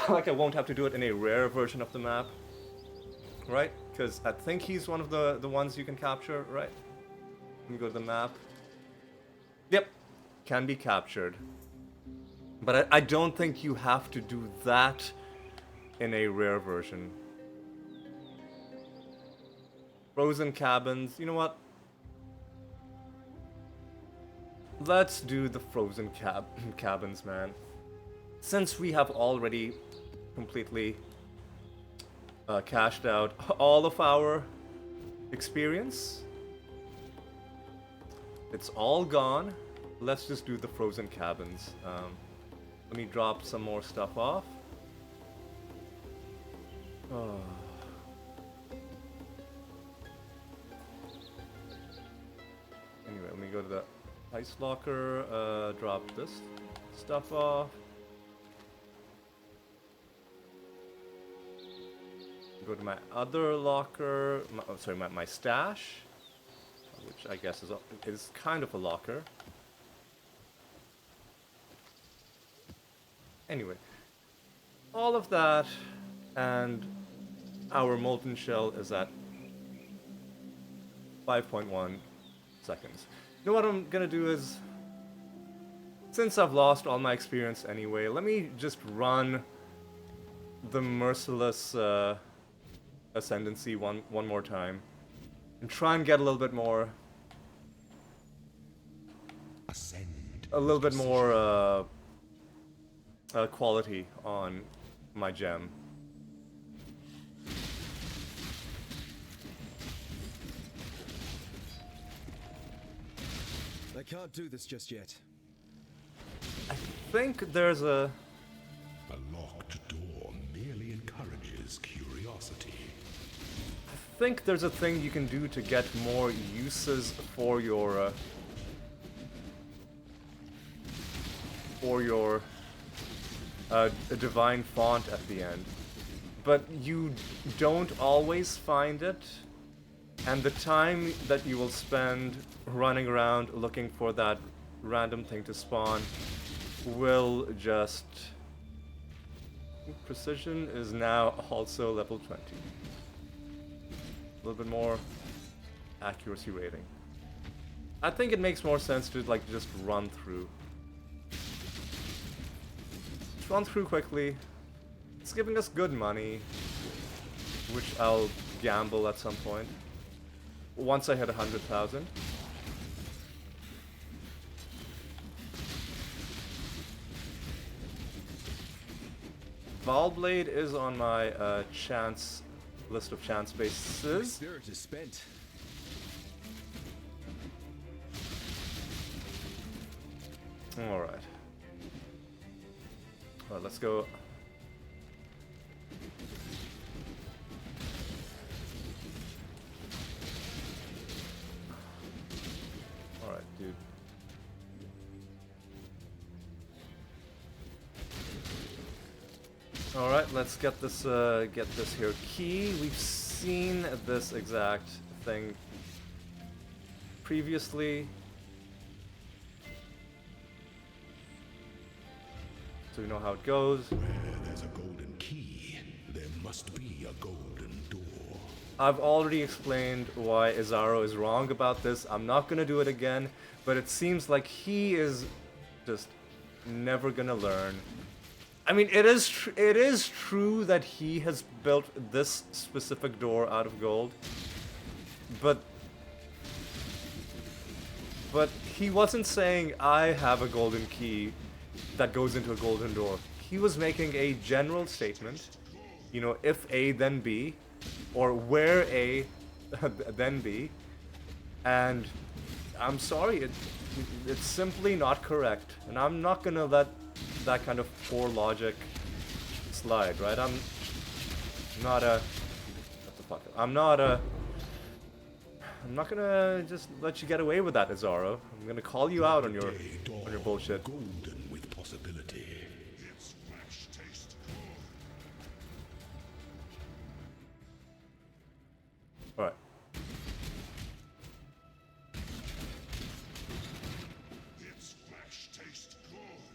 like I won't have to do it in a rare version of the map, right? Because I think he's one of the ones you can capture, right? Let me go to the map. Yep, can be captured. But I don't think you have to do that in a rare version. Frozen cabins, you know what? Let's do the frozen cabins, man. Since we have already completely cashed out all of our experience, it's all gone. Let's just do the frozen cabins. Let me drop some more stuff off. Oh. Anyway, let me go to the ice locker, drop this stuff off. Go to my other locker, my stash, which I guess is kind of a locker. Anyway, all of that, and our molten shell is at 5.1 seconds. You know what I'm gonna do is, since I've lost all my experience anyway, let me just run the merciless ascendancy one more time and try and get a little bit more quality on my gem. I can't do this just yet. I think there's a locked door merely encourages curiosity. I think there's a thing you can do to get more uses for your divine font at the end, but you don't always find it, and the time that you will spend running around looking for that random thing to spawn will just... Precision is now also level 20. A little bit more accuracy rating. I think it makes more sense to like just run through. Just run through quickly. It's giving us good money, which I'll gamble at some point. Once I hit 100,000. Valblade is on my chance list of chance My bases. spirit is spent. Alright. Alright, let's go. Alright, dude. Alright, let's get this here key. We've seen this exact thing previously. So we know how it goes. Where there's a golden key, there must be a golden door. I've already explained why Izaro is wrong about this. I'm not gonna do it again, but it seems like he is just never gonna learn. I mean, it is true that he has built this specific door out of gold, but he wasn't saying I have a golden key that goes into a golden door. He was making a general statement, you know, if A then B, or where A then B, and I'm sorry, it's simply not correct, and I'm not gonna let that kind of poor logic slide, right? I'm not a... What the fuck? I'm not gonna just let you get away with that, Izaro. I'm gonna call you out on your bullshit. Golden with possibility. Alright.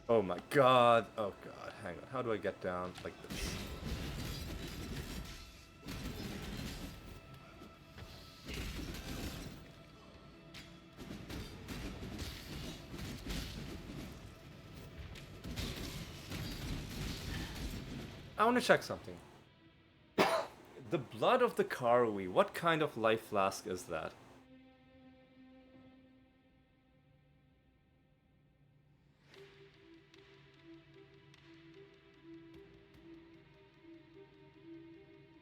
Oh my god. Oh god. Hang on. How do I get down like this? I want to check something. The blood of the Karui. What kind of life flask is that?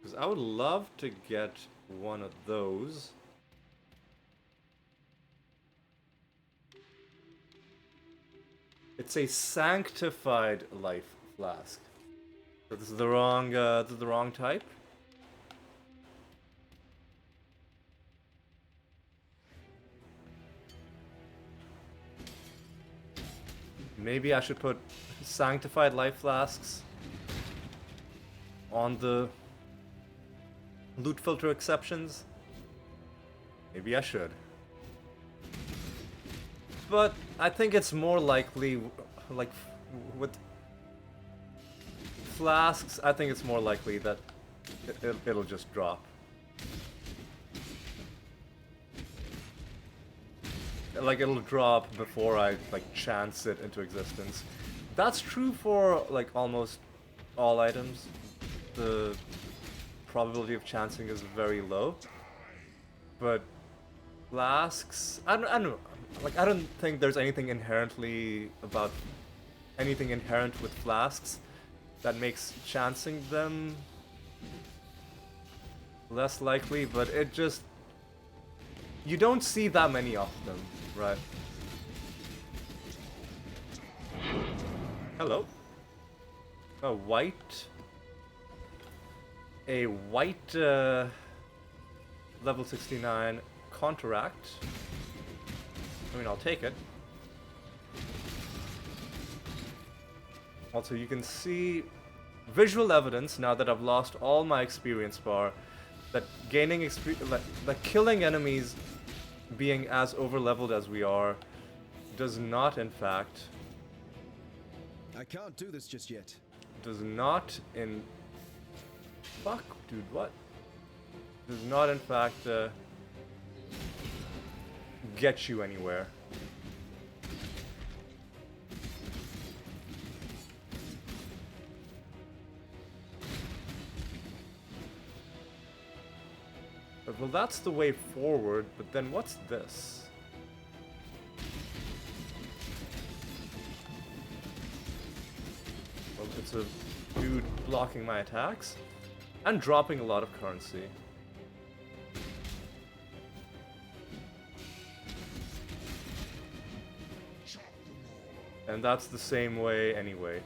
Because I would love to get one of those. It's a sanctified life flask. So this is the wrong type. Maybe I should put sanctified life flasks on the loot filter exceptions. Maybe I should. But I think it's more likely, like, with flasks, I think it's more likely that it'll just drop. Like, it'll drop before I, like, chance it into existence. That's true for, like, almost all items. The probability of chancing is very low. But flasks, I don't know. Like, I don't think there's anything inherent with flasks that makes chancing them less likely, but it just... You don't see that many of them, right? Hello? A white... level 69 Contract. I mean, I'll take it. Also, you can see visual evidence, now that I've lost all my experience bar, that gaining experience, like killing enemies, being as overleveled as we are, does not in fact... I can't do this just yet. Does not in... Fuck, dude, what? Does not in fact get you anywhere. Well, that's the way forward, but then what's this? Well, it's a dude blocking my attacks and dropping a lot of currency. And that's the same way anyway.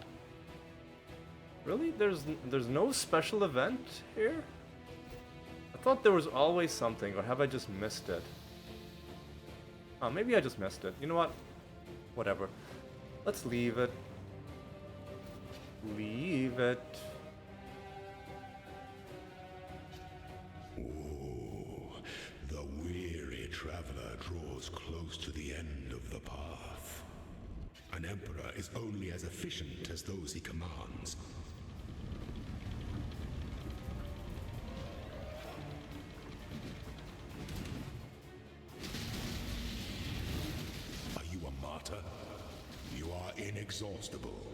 Really? There's no special event here? I thought there was always something, or have I just missed it? Oh, maybe I just missed it. You know what? Whatever. Let's leave it. Leave it. Oh, the weary traveler draws close to the end of the path. An emperor is only as efficient as those he commands. inexhaustible.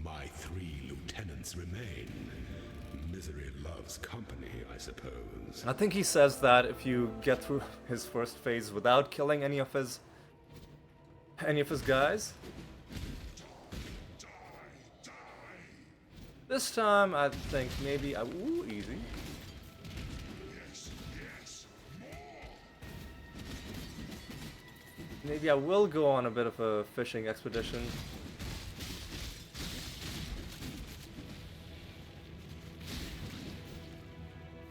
My 3 lieutenants remain. Misery loves company, I suppose. I think he says that if you get through his first phase without killing any of his guys. This time, I think maybe ooh, easy. Maybe I will go on a bit of a fishing expedition.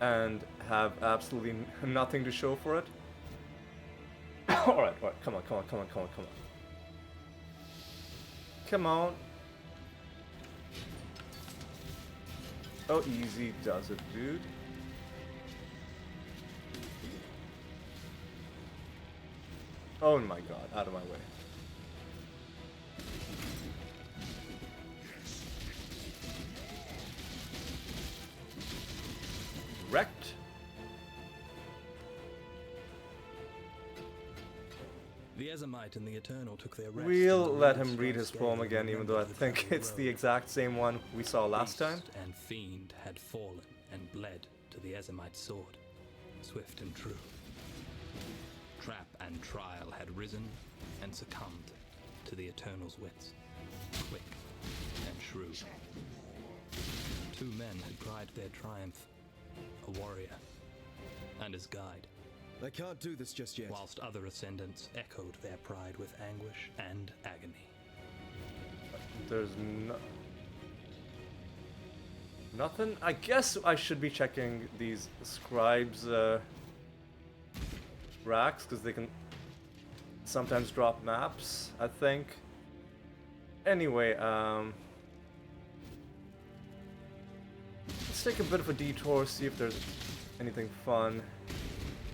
And have absolutely nothing to show for it. Alright, come on. Come on. Oh, easy does it, dude. Oh my god, out of my way. Wrecked. The Ezomite and the Eternal took their rest. We'll and the let Lord him read his Strike poem gave again, even though I remember the think traveling it's the road. exact same one we saw last time. Beast and fiend had fallen and bled to the Ezomite sword, swift and true. Trap and trial had risen and succumbed to the Eternal's wits, quick and shrewd. 2 men had cried their triumph, a warrior and his guide, I can't do this just yet. whilst other ascendants echoed their pride with anguish and agony. There's nothing. I guess I should be checking these scribes racks because they can sometimes drop maps, I think. Anyway, let's take a bit of a detour, see if there's anything fun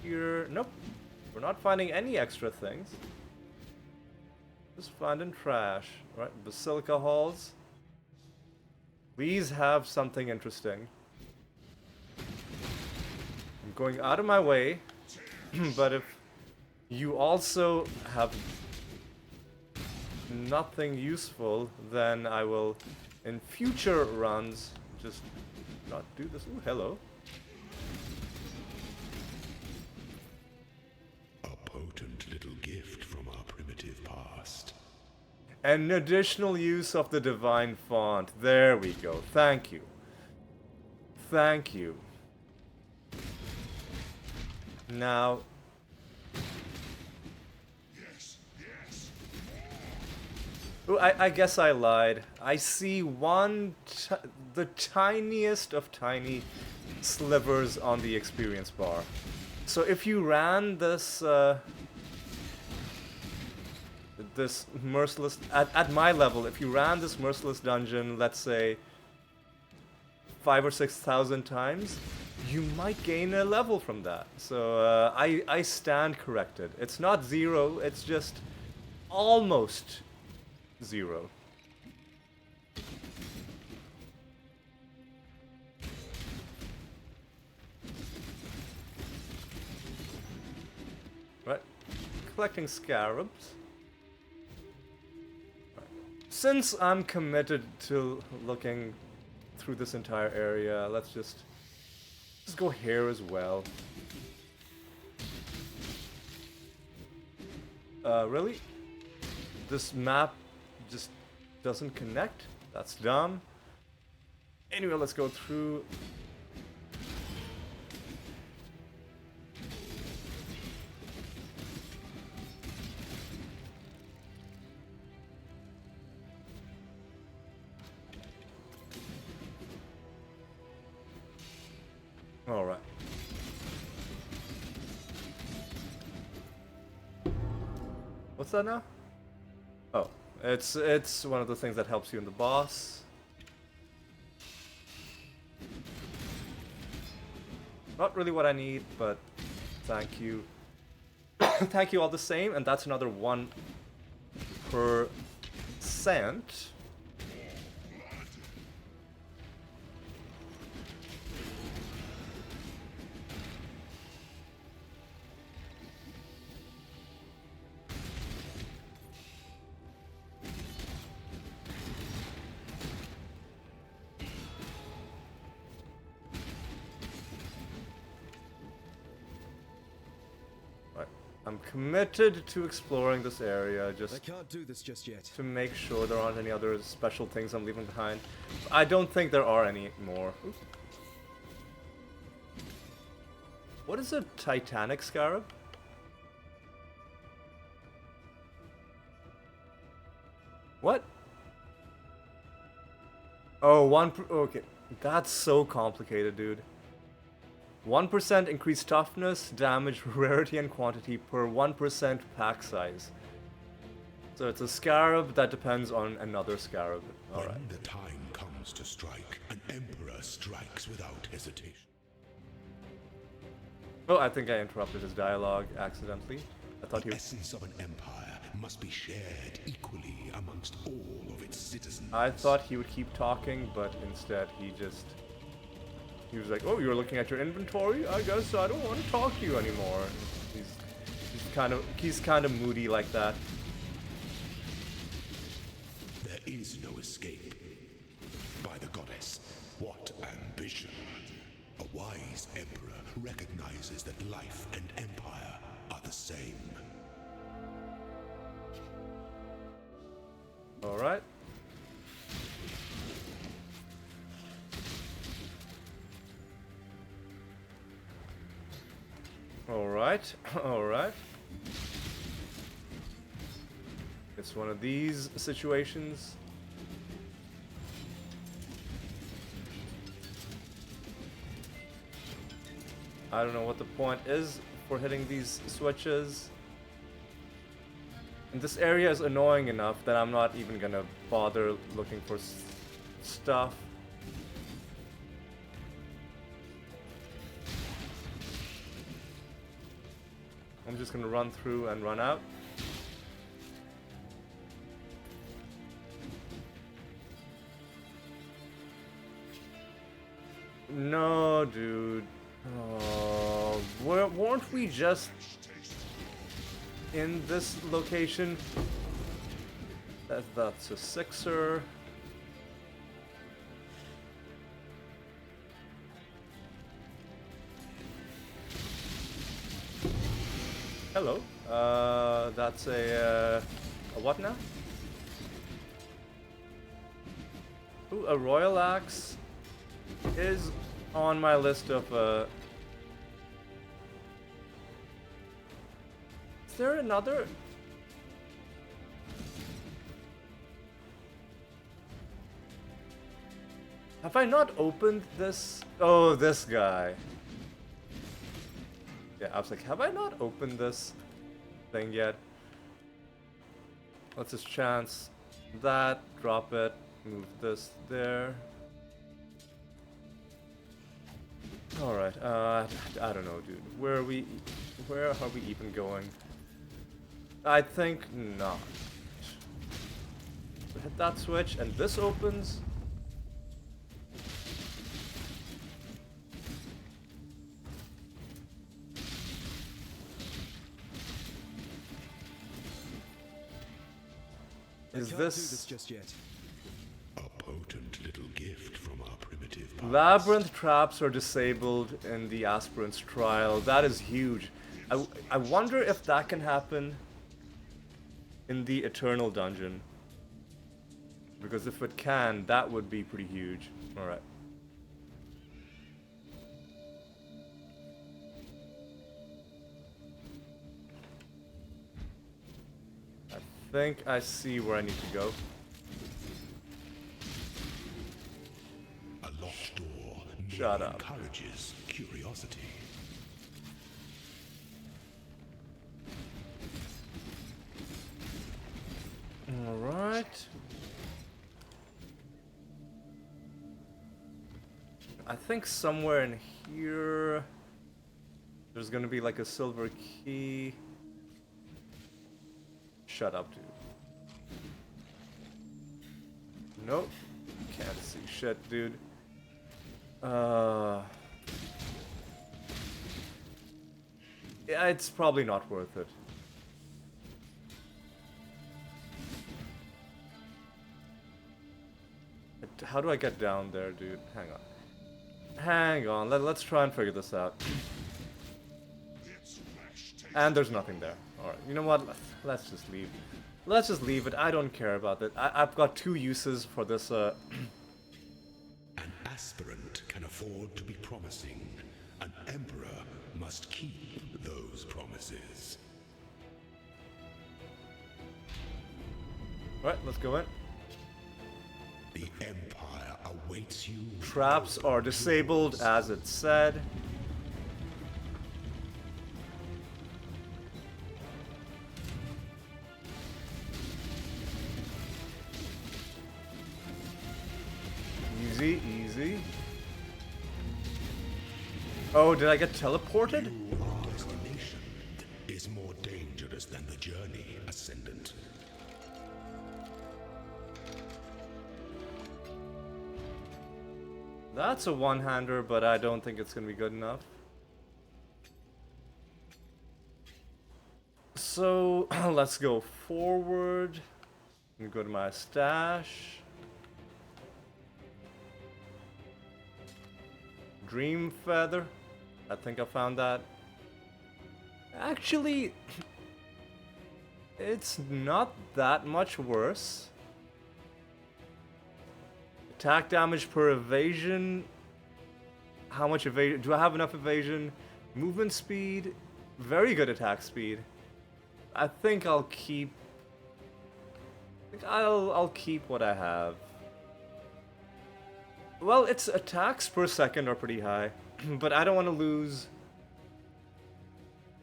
here. Nope, we're not finding any extra things. Just finding trash. Right, Basilica halls. These have something interesting. I'm going out of my way, but if you also have nothing useful, then I will, in future runs, just not do this. Ooh, hello. A potent little gift from our primitive past. An additional use of the divine font. There we go. Thank you. Thank you. Now... Ooh, I guess I lied. I see the tiniest of tiny slivers on the experience bar. So if you ran this this merciless at my level, if you ran this merciless dungeon, let's say 5,000 or 6,000 times, you might gain a level from that. So I stand corrected. It's not 0, it's just almost 0. Right, collecting scarabs. Since I'm committed to looking through this entire area, let's just go here as well. Really? This map just doesn't connect? That's dumb. Anyway, let's go through. All right. What's that now? Oh, it's one of the things that helps you in the boss. Not really what I need, but thank you. Thank you all the same, and that's another 1%. I'm committed to exploring this area I just can't do this just yet. to make sure there aren't any other special things I'm leaving behind. I don't think there are any more. Ooh. What is a Titanic Scarab? What? Oh, okay. That's so complicated, dude. 1% increased toughness, damage, rarity, and quantity per 1% pack size. So it's a scarab that depends on another scarab. Alright. When the time comes to strike, an emperor strikes without hesitation. Oh, I think I interrupted his dialogue accidentally. I thought he The was... essence of an empire must be shared equally amongst all of its citizens. I thought he would keep talking, but instead he just... He was like, oh, you're looking at your inventory? I guess I don't want to talk to you anymore. He's kind of moody like that. There is no escape. By the goddess, what ambition! A wise emperor recognizes that life and empire are the same. Alright. Alright, alright. It's one of these situations. I don't know what the point is for hitting these switches. And this area is annoying enough that I'm not even gonna bother looking for stuff. I'm just gonna run through and run out. No, dude. Oh, weren't we just in this location? That's a sixer. Hello. That's a what now? Ooh, a royal axe is on my list of Is there another? Have I not opened this? Oh, this guy. Yeah, I was like, have I not opened this thing yet? What's his chance? That, drop it, move this there. Alright, I don't know, dude. Where are we even going? I think not. Hit that switch, and this opens. Is Can't do this this just yet. A potent little gift from our primitive past. labyrinth traps are disabled in the aspirant's trial? That is huge. I wonder if that can happen in the Eternal Dungeon. Because if it can, that would be pretty huge. Alright. I think I see where I need to go. A locked door Shut merely up. encourages curiosity. Alright. I think somewhere in here there's gonna be like a silver key. Shut up, dude. Nope. Can't see shit, dude. Yeah, it's probably not worth it. How do I get down there, dude? Hang on. Hang on, let's try and figure this out. Its flesh And there's nothing there. Alright, you know what? Let's just leave. Let's just leave it. I don't care about it. I've got two uses for this. An aspirant can afford to be promising. An emperor must keep those promises. Alright, let's go in. The Empire awaits you. Traps are disabled, as it said. Easy, easy. Oh, did I get teleported? Your destination is more dangerous than the journey, Ascendant. That's a one-hander, but I don't think it's gonna be good enough. So, let's go forward. And go to my stash. Dream Feather. I think I found that. Actually, it's not that much worse. Attack damage per evasion. How much evasion? Do I have enough evasion? Movement speed. Very good attack speed. I think I'll keep. I'll keep what I have. Well, its attacks per second are pretty high, but I don't want to lose.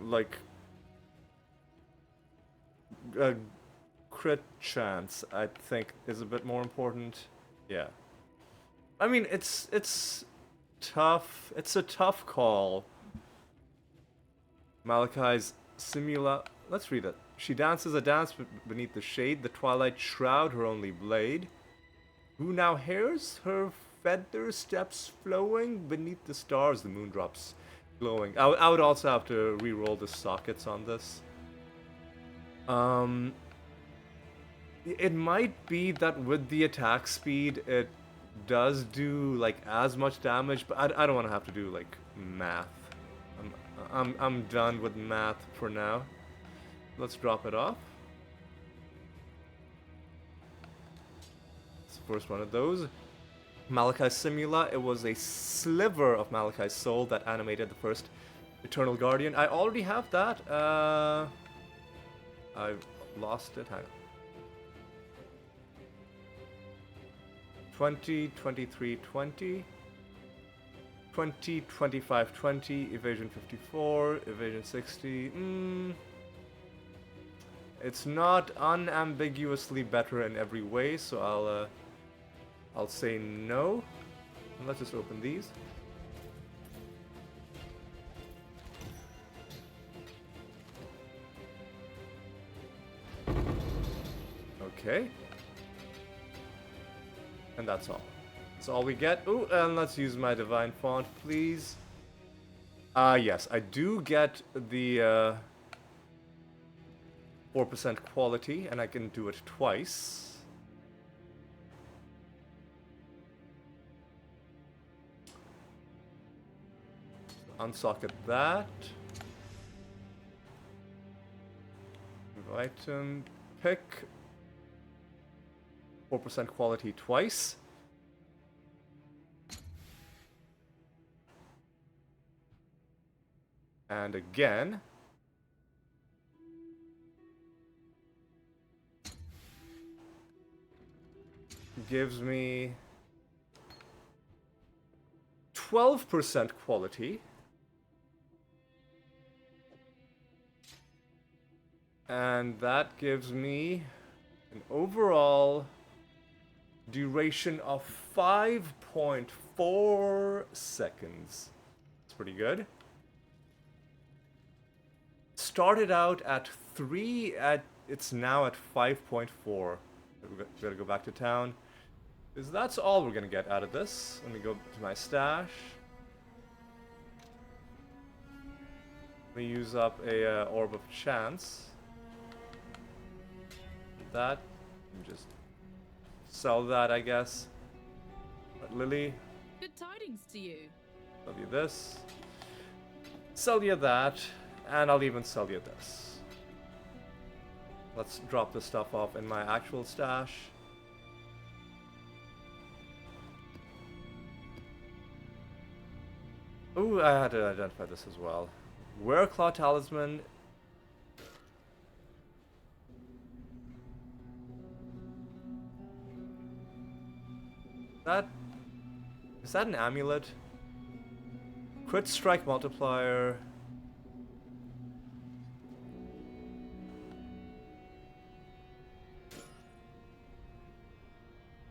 Like a crit chance, I think, is a bit more important. Yeah. I mean, it's tough. It's a tough call. Malachi's Simula. Let's read it. She dances a dance beneath the shade, the twilight shroud her only blade. Who now hears her feather steps flowing beneath the stars, the moon drops glowing. I would also have to re-roll the sockets on this. It might be that with the attack speed, it does do like as much damage, but I don't want to have to do like math. I'm done with math for now. Let's drop it off. It's the first one of those. Malachi's Simula. It was a sliver of Malachi's soul that animated the first Eternal Guardian. I already have that. I've lost it. Hang on. 20, 23, 20. 20, 25, 20. Evasion 54. Evasion 60. It's not unambiguously better in every way, so I'll say no. And let's just open these. Okay. And that's all. That's all we get. Ooh, and let's use my divine font, please. Yes, I do get the 4% quality, and I can do it twice. Unsocket that. New item. Pick 4% quality twice. And again. Gives me 12% quality. And that gives me an overall duration of 5.4 seconds. It's pretty good. Started out at 3, it's now at 5.4. We gotta go back to town. Because that's all we're gonna get out of this. Let me go to my stash. Let me use up a Orb of Chance. That. And just sell that, I guess. But Lily, Good tidings to you. sell you this. Sell you that. And I'll even sell you this. Let's drop this stuff off in my actual stash. Ooh, I had to identify this as well. Wear-Claw Talisman. Is that an amulet? Crit Strike Multiplier.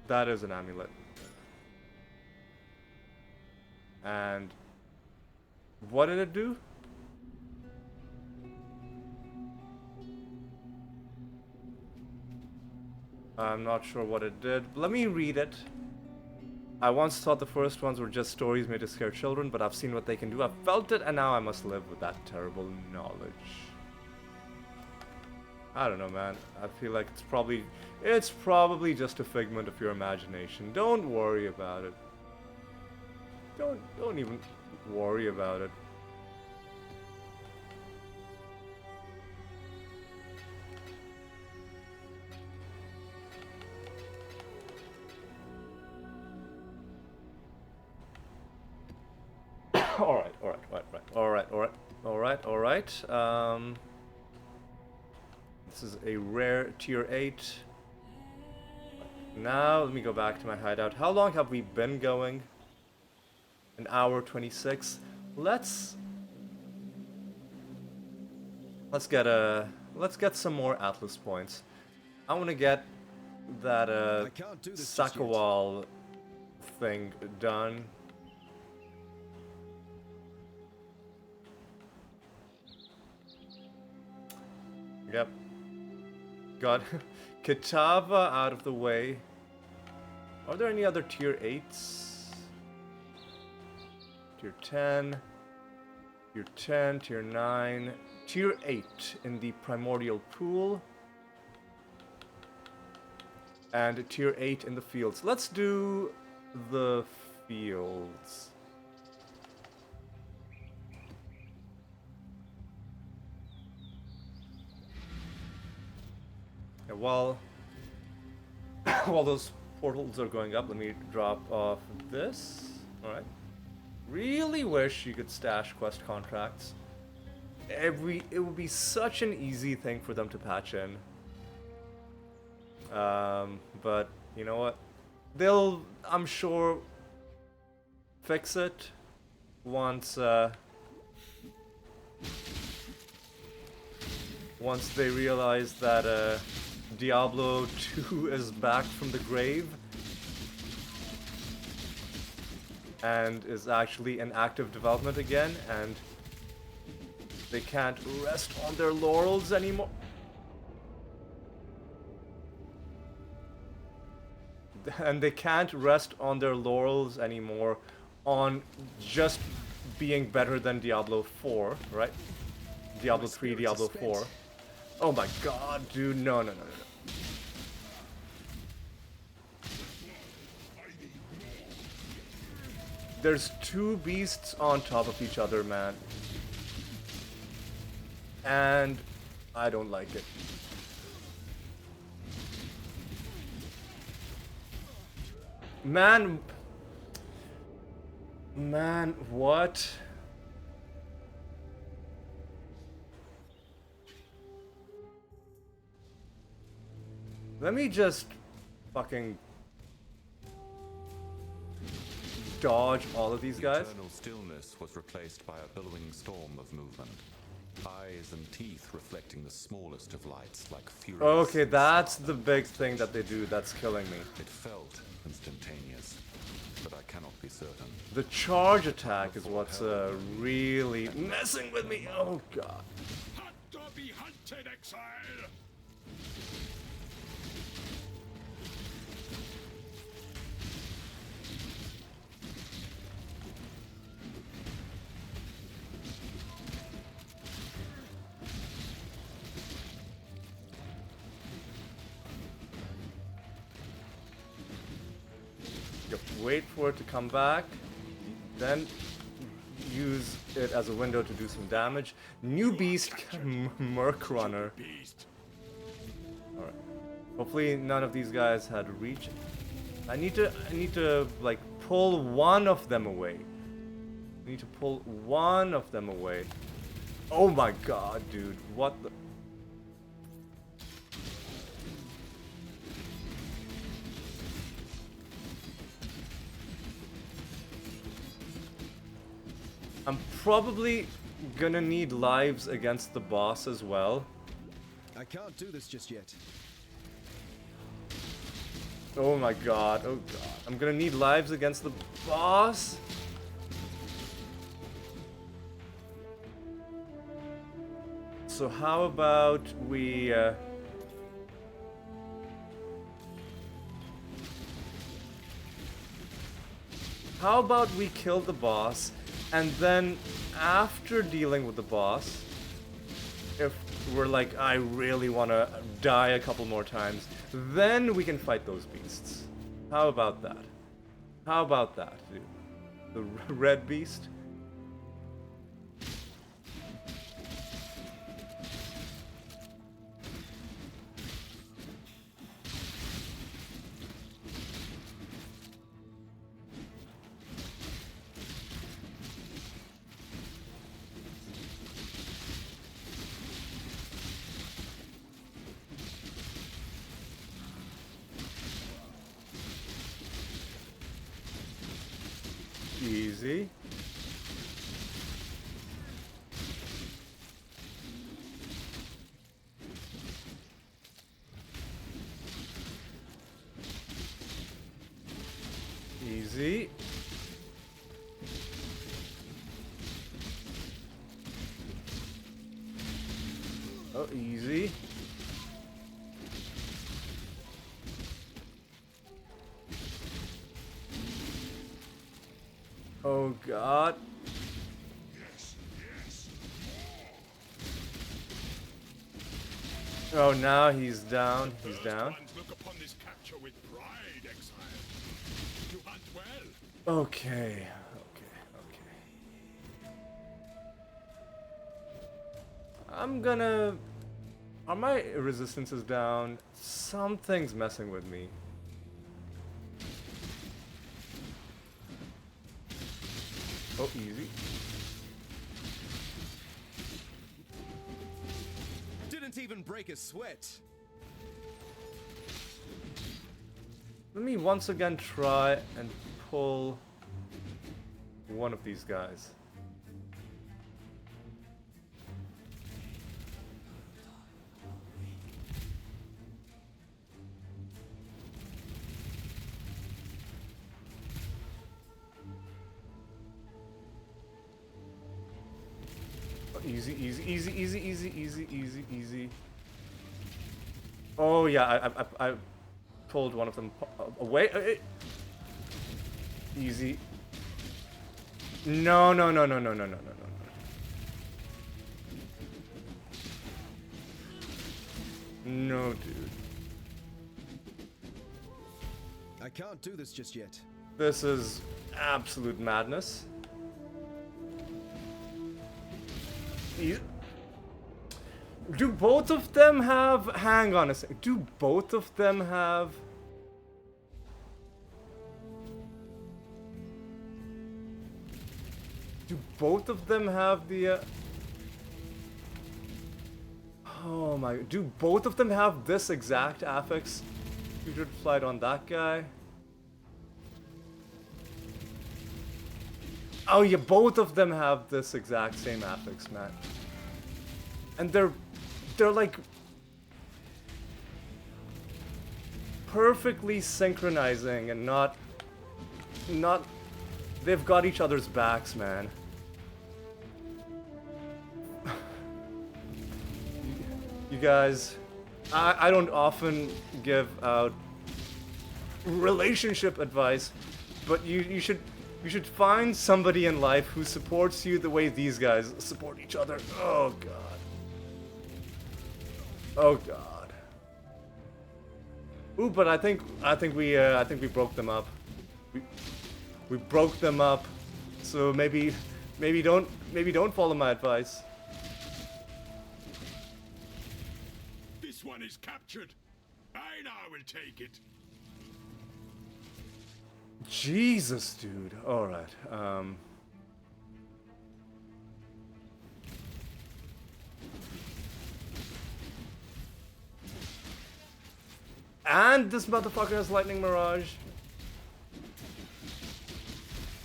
That is an amulet. And what did it do? I'm not sure what it did. Let me read it. I once thought the first ones were just stories made to scare children, but I've seen what they can do. I've felt it, and now I must live with that terrible knowledge. I don't know, man. I feel like it's probably just a figment of your imagination. Don't worry about it. Don't even worry about it. All right. This is a rare tier 8. Now, let me go back to my hideout. How long have we been going? An hour 26. Let's get some more Atlas points. I want to get that Sakawal thing done. Yep. Got Kitava out of the way. Are there any other tier 8s? Tier 10. Tier 10, tier 9. Tier 8 in the Primordial Pool. And tier 8 in the fields. Let's do the fields. While those portals are going up, let me drop off this. Alright. Really wish you could stash quest contracts. It would be such an easy thing for them to patch in. But you know what? They'll, I'm sure, fix it once they realize that Diablo 2 is back from the grave and is actually in active development again, and they can't rest on their laurels anymore. And they can't rest on their laurels anymore on just being better than Diablo 4, right? Diablo 3, Diablo 4. Oh my god, dude, no. There's two beasts on top of each other, man. And I don't like it. Man, what? Let me just fucking dodge all of these guys. The eternal stillness was replaced by a billowing storm of movement. Eyes and teeth reflecting the smallest of lights like furious... Okay, that's the big thing that they do that's killing me. It felt instantaneous, but I cannot be certain. The charge attack is what's really messing with me. Oh god. Hunt or be hunted, exile! Wait for it to come back, then use it as a window to do some damage. New beast, Merc Runner. Alright. Hopefully none of these guys had reach. I need to like pull one of them away. I need to pull one of them away. Oh my god, dude. What the... I'm probably gonna need lives against the boss as well. I can't do this just yet. Oh my god, oh god. I'm gonna need lives against the boss. So how about we... How about we kill the boss, and then after dealing with the boss, if we're like, I really want to die a couple more times, then we can fight those beasts. How about that? How about that, dude? The red beast? Easy. Easy. Oh, easy. Oh god. Oh, now he's down. He's down. Look upon this capture with pride, exile. You hunt well. Okay. I'm gonna... Are my resistances down? Something's messing with me. Oh, easy. Didn't even break a sweat. Let me once again try and pull one of these guys. Easy. Oh yeah, I pulled one of them away. Easy. No. No, dude. I can't do this just yet. This is absolute madness. Do both of them have... Hang on a sec. Do both of them have... Do both of them have the... Oh my... Do both of them have this exact affix? Future flight on that guy? Oh yeah, both of them have this exact same affix, man. And they're like perfectly synchronizing and not they've got each other's backs, man. You guys, I don't often give out relationship advice, but you should find somebody in life who supports you the way these guys support each other. Oh god. Oh god. Ooh, but I think we broke them up. We broke them up. So maybe Maybe don't follow my advice. This one is captured. I now will take it. Jesus, dude. Alright, and this motherfucker has Lightning Mirage.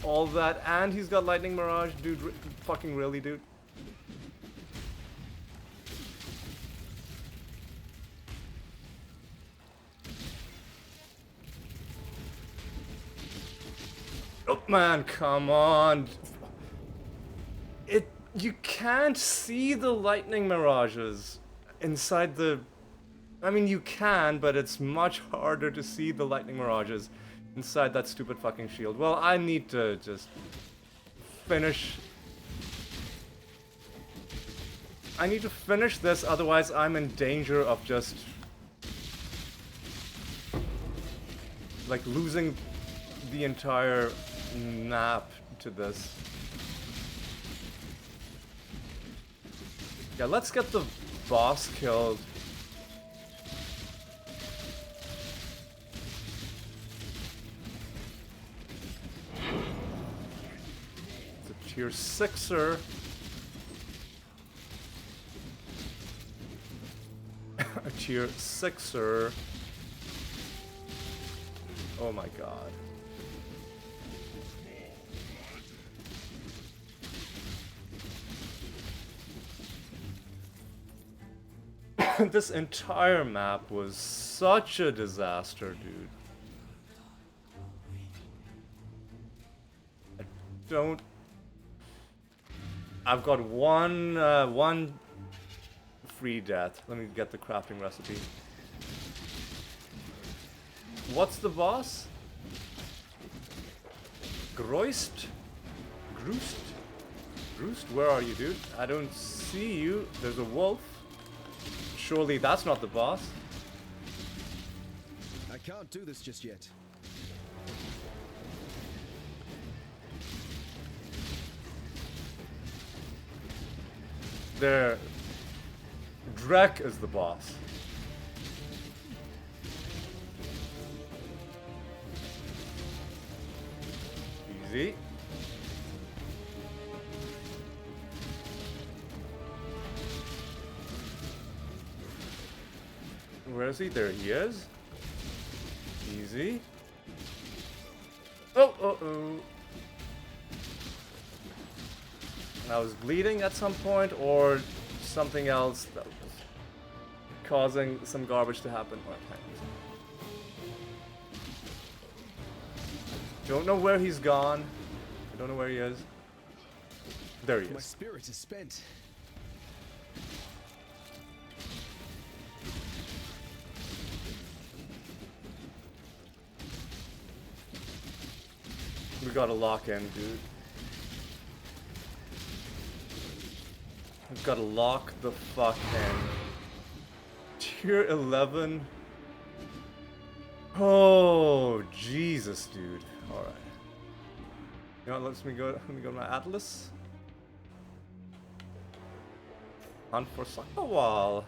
All that, and he's got Lightning Mirage. Dude, fucking really, dude? Oh man, come on. You can't see the Lightning Mirages inside the... I mean, you can, but it's much harder to see the Lightning Mirages inside that stupid fucking shield. Well, I need to just finish... I need to finish this, otherwise I'm in danger of just... like, losing the entire map to this. Yeah, let's get the boss killed. It's a tier 6er. A tier 6er. Oh my god. This entire map was such a disaster, dude. I don't... I've got one free death. Let me get the crafting recipe. What's the boss? Groist? Groost? Groost? Where are you, dude? I don't see you. There's a wolf. Surely that's not the boss. I can't do this just yet. There. Drek is the boss. Easy. Where is he? There he is. Easy. Oh, uh-oh. I was bleeding at some point, or something else that was causing some garbage to happen. Don't know where he's gone. I don't know where he is. There he My is. spirit is spent. We gotta lock in, dude. We've gotta lock the fuck in. Tier 11. Oh, Jesus, dude. Alright. You know what, let me go to my Atlas. Hunt for Sakawal.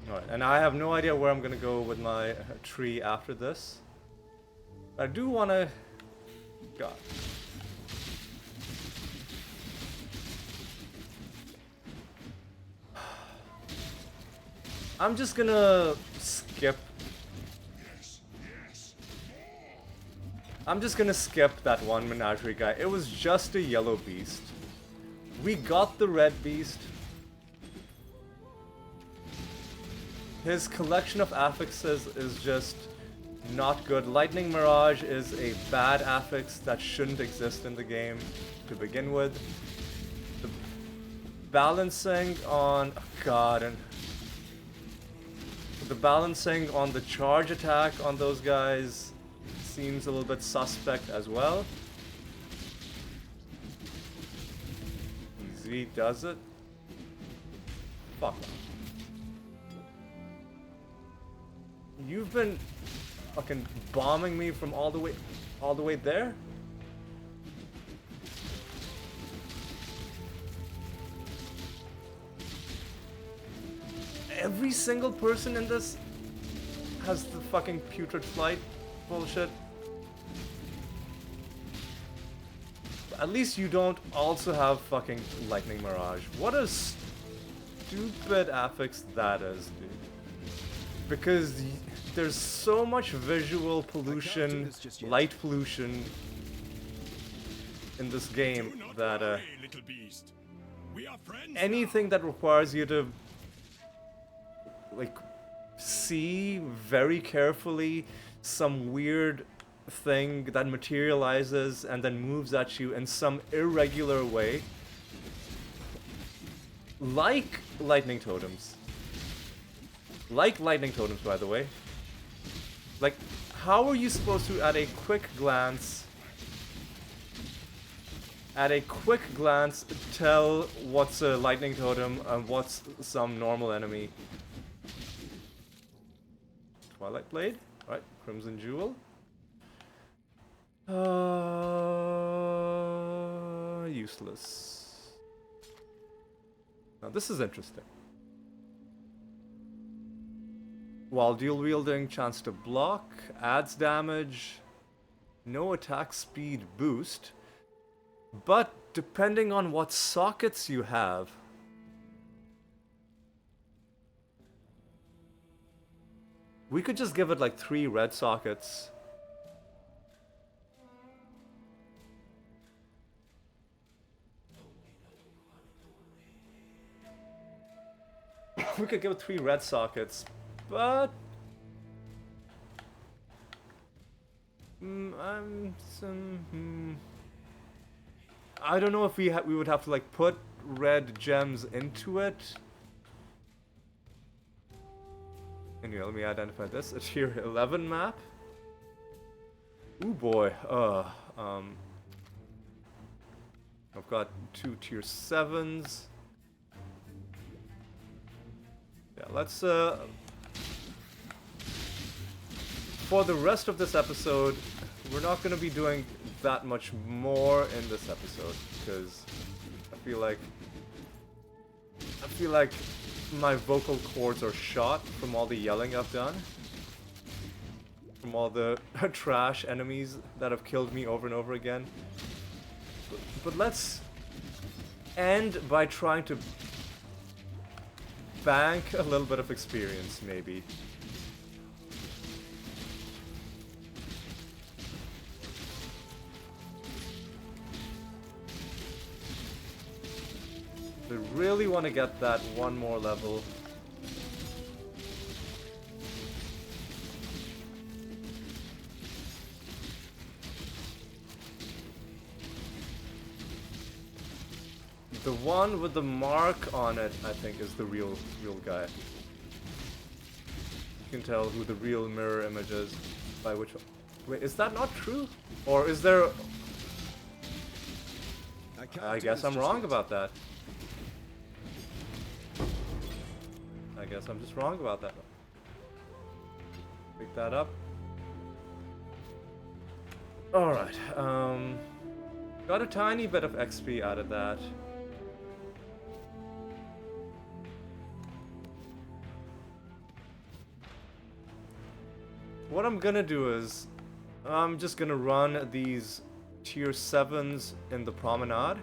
Alright, and I have no idea where I'm gonna go with my tree after this. I do wanna... God. I'm just gonna skip. I'm just gonna skip that one menagerie guy. It was just a yellow beast. We got the red beast. His collection of affixes is just not good. Lightning Mirage is a bad affix that shouldn't exist in the game to begin with. The balancing on... oh God, and... the balancing on the charge attack on those guys seems a little bit suspect as well. Easy does it. Fuck off. You've been fucking bombing me from all the way there? every single person in this has the fucking putrid flight bullshit. At least you don't also have fucking lightning mirage. What a stupid affix that is, dude. Because there's so much visual pollution, light pollution in this game that little beast. We are friends anything that requires you to like see very carefully some weird thing that materializes and then moves at you in some irregular way, like lightning totems. Like lightning totems, by the way. Like, how are you supposed to, at a quick glance, tell what's a lightning totem and what's some normal enemy? Twilight Blade? Alright, Crimson Jewel. Useless. Now this is interesting. While dual wielding, chance to block, adds damage, no attack speed boost, but depending on what sockets you have, we could just give it like 3 red sockets. We could give it 3 red sockets, but I don't know if we would have to like put red gems into it. Anyway, let me identify this. A tier 11 map. Ooh boy. I've got 2 tier 7s. Yeah, let's for the rest of this episode, we're not going to be doing that much more in this episode because I feel like my vocal cords are shot from all the yelling I've done, from all the trash enemies that have killed me over and over again. But let's end by trying to bank a little bit of experience, maybe. We really want to get that one more level. The one with the mark on it, I think, is the real guy. You can tell who the real mirror image is by which one. Wait, is that not true? Or is there... I guess I'm wrong about that. I guess I'm just wrong about that. Pick that up. Alright, got a tiny bit of XP out of that. What I'm gonna do is, I'm just gonna run these tier 7s in the promenade.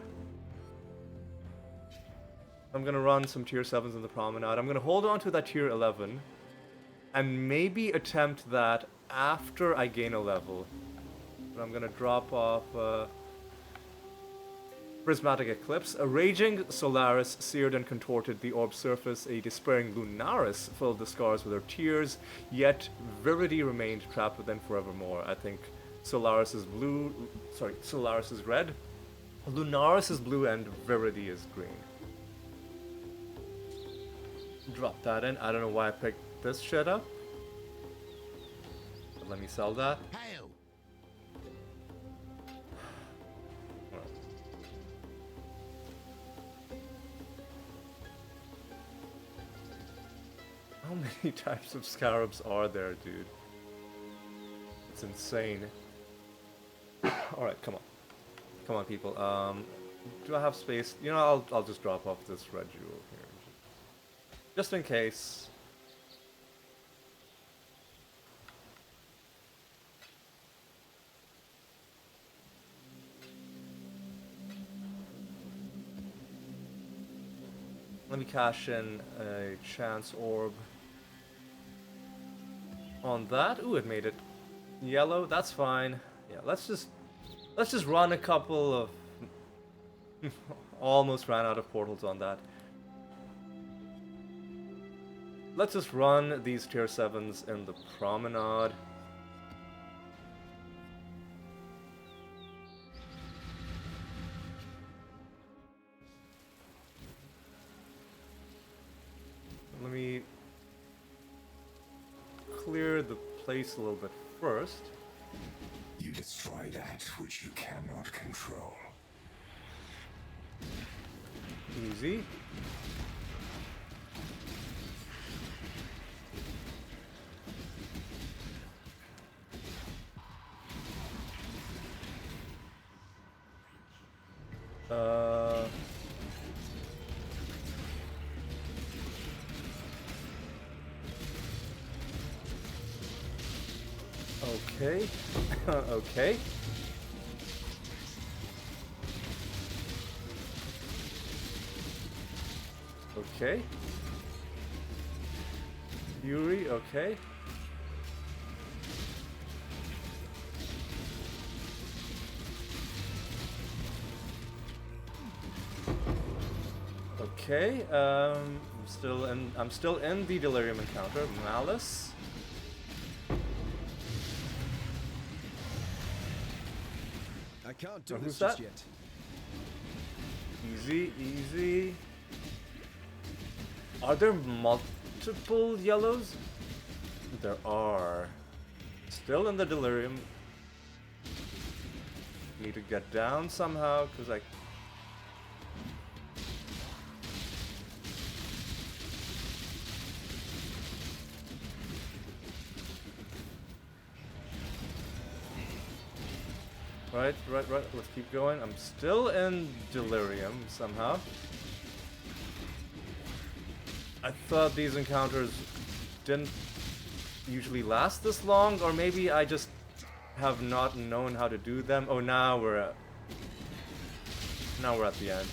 I'm gonna run some tier 7s in the promenade. I'm gonna hold on to that tier 11 and maybe attempt that after I gain a level. But I'm gonna drop off Prismatic Eclipse. A raging Solaris seared and contorted the orb's surface. A despairing Lunaris filled the scars with her tears. Yet Viridi remained trapped within forevermore. I think Solaris is blue. Sorry, Solaris is red. Lunaris is blue and Viridi is green. Drop that in. I don't know why I picked this shit up. But let me sell that. Hail! How many types of scarabs are there, dude? It's insane. Alright, come on. Come on, people. Do I have space? You know, I'll just drop off this red jewel here. Just in case. Let me cash in a chance orb on that. Ooh, it made it yellow. That's fine. Yeah, let's just run a couple of almost ran out of portals on that. Let's just run these tier 7s in the promenade. Let me clear the place a little bit first. You destroy that which you cannot control. Easy. Okay. Okay. Okay. Yuri, okay. Okay, I'm still in the Delirium encounter. Malice. I can't do Oh, this who's just that? yet. Easy, easy. Are there multiple yellows? There are. Still in the Delirium. Need to get down somehow, because I... Right. Let's keep going. I'm still in Delirium somehow. I thought these encounters didn't usually last this long, or maybe I just have not known how to do them. Oh, now we're at the end.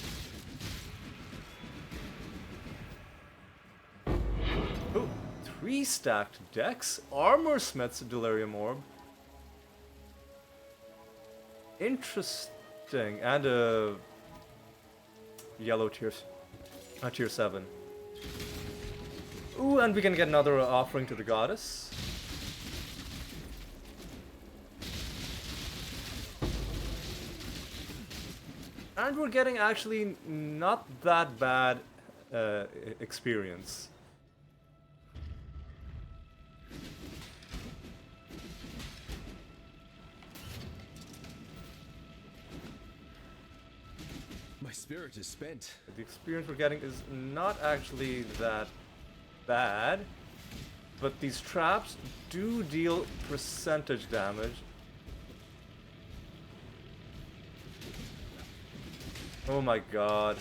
Ooh, 3 stacked decks. Armorsmith's Delirium Orb. Interesting. And a yellow tier 7. Ooh, and we can get another offering to the goddess. And we're getting actually not that bad experience. My spirit is spent. The experience we're getting is not actually that bad, but these traps do deal percentage damage. Oh my god.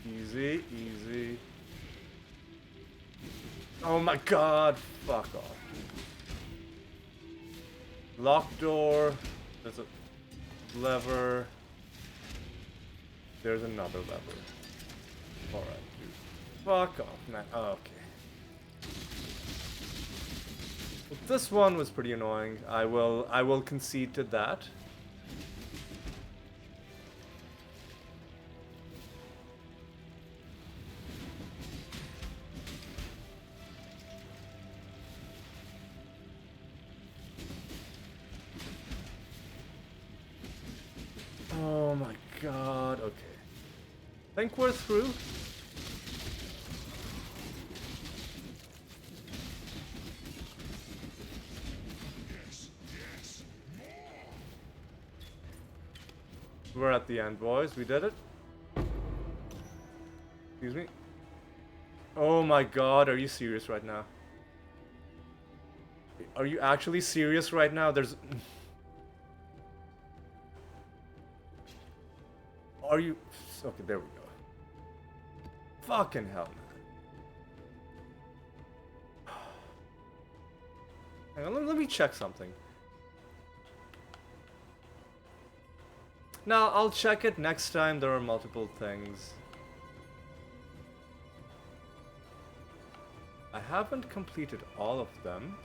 Easy, easy. Oh my god, fuck off. Locked door. There's a lever. There's another lever. Alright, dude. Fuck off, man. Oh, okay. Well, this one was pretty annoying. I will concede to that. Oh my god, okay. Think we're through. We're at the end, boys. We did it. Excuse me. Oh my god, are you serious right now? Are you actually serious right now? There's... Are you... Okay, there we go. Fucking hell, man. Hang on, let me check something. No, I'll check it next time there are multiple things. I haven't completed all of them,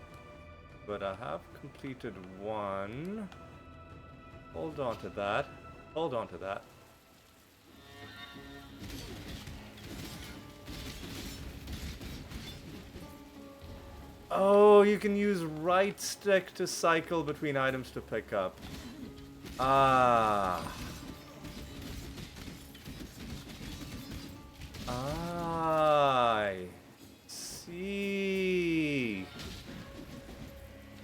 but I have completed one. Hold on to that. Hold on to that. Oh, you can use right stick to cycle between items to pick up. Ah. I see.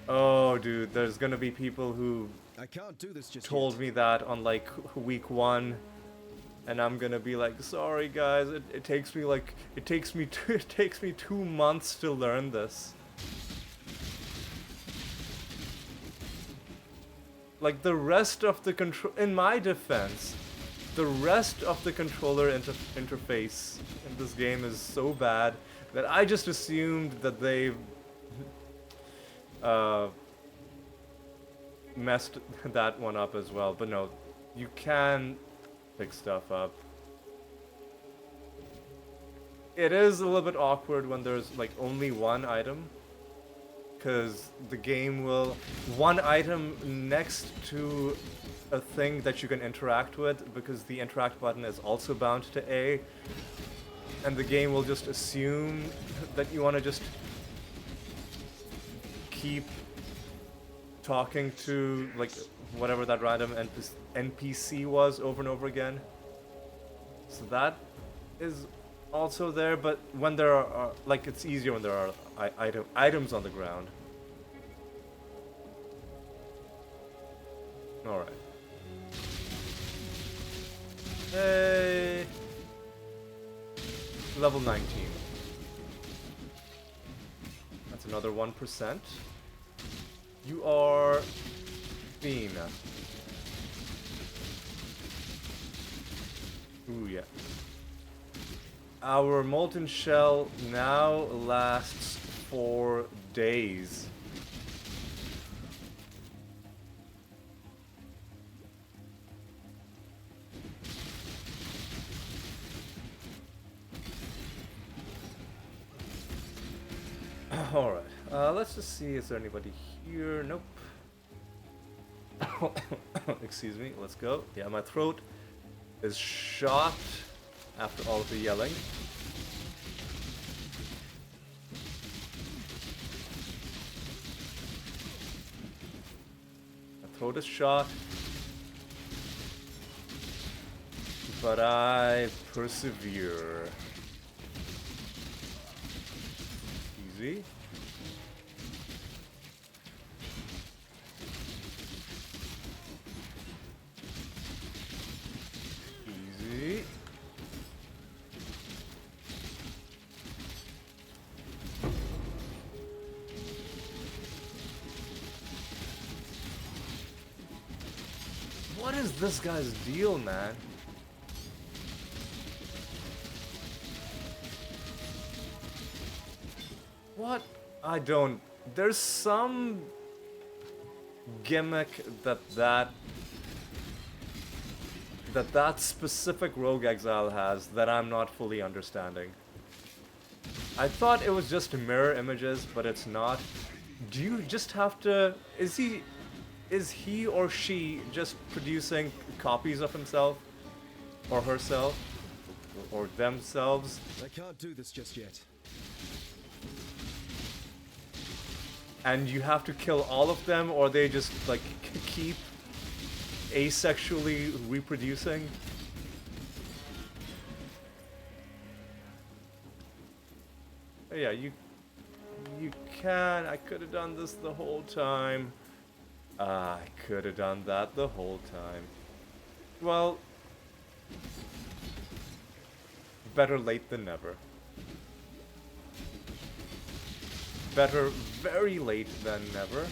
Oh, dude, there's gonna be people who I can't do this just told yet. me that on like week 1, and I'm gonna be like, sorry guys, it takes me like it takes me 2 months to learn this. Like the rest of the control, in my defense, the rest of the controller interface in this game is so bad that I just assumed that they messed that one up as well. But no, you can pick stuff up. It is a little bit awkward when there's like only one item, because the game will one item next to a thing that you can interact with, because the interact button is also bound to A, and the game will just assume that you want to just keep talking to like whatever that random NPC was over and over again. So that is also there, but when there are like it's easier when there are items on the ground. All right. Hey. Level 19. That's another 1%. You are Fiend. Ooh, yeah. Our molten shell now lasts 4 days. Alright, let's just see, is there anybody here? Nope. Excuse me, let's go. Yeah, my throat is shot after all of the yelling. My throat is shot. But I persevere. Easy. Easy. What is this guy's deal, man? What? I don't... There's some gimmick that specific rogue exile has that I'm not fully understanding. I thought it was just mirror images, but it's not. Do you just have to... Is he or she just producing copies of himself? Or herself? Or themselves? I can't do this just yet. And you have to kill all of them, or they just like keep asexually reproducing? Yeah, you can. I could have done this the whole time. I could have done that the whole time. Well, better late than never. Better very late than never.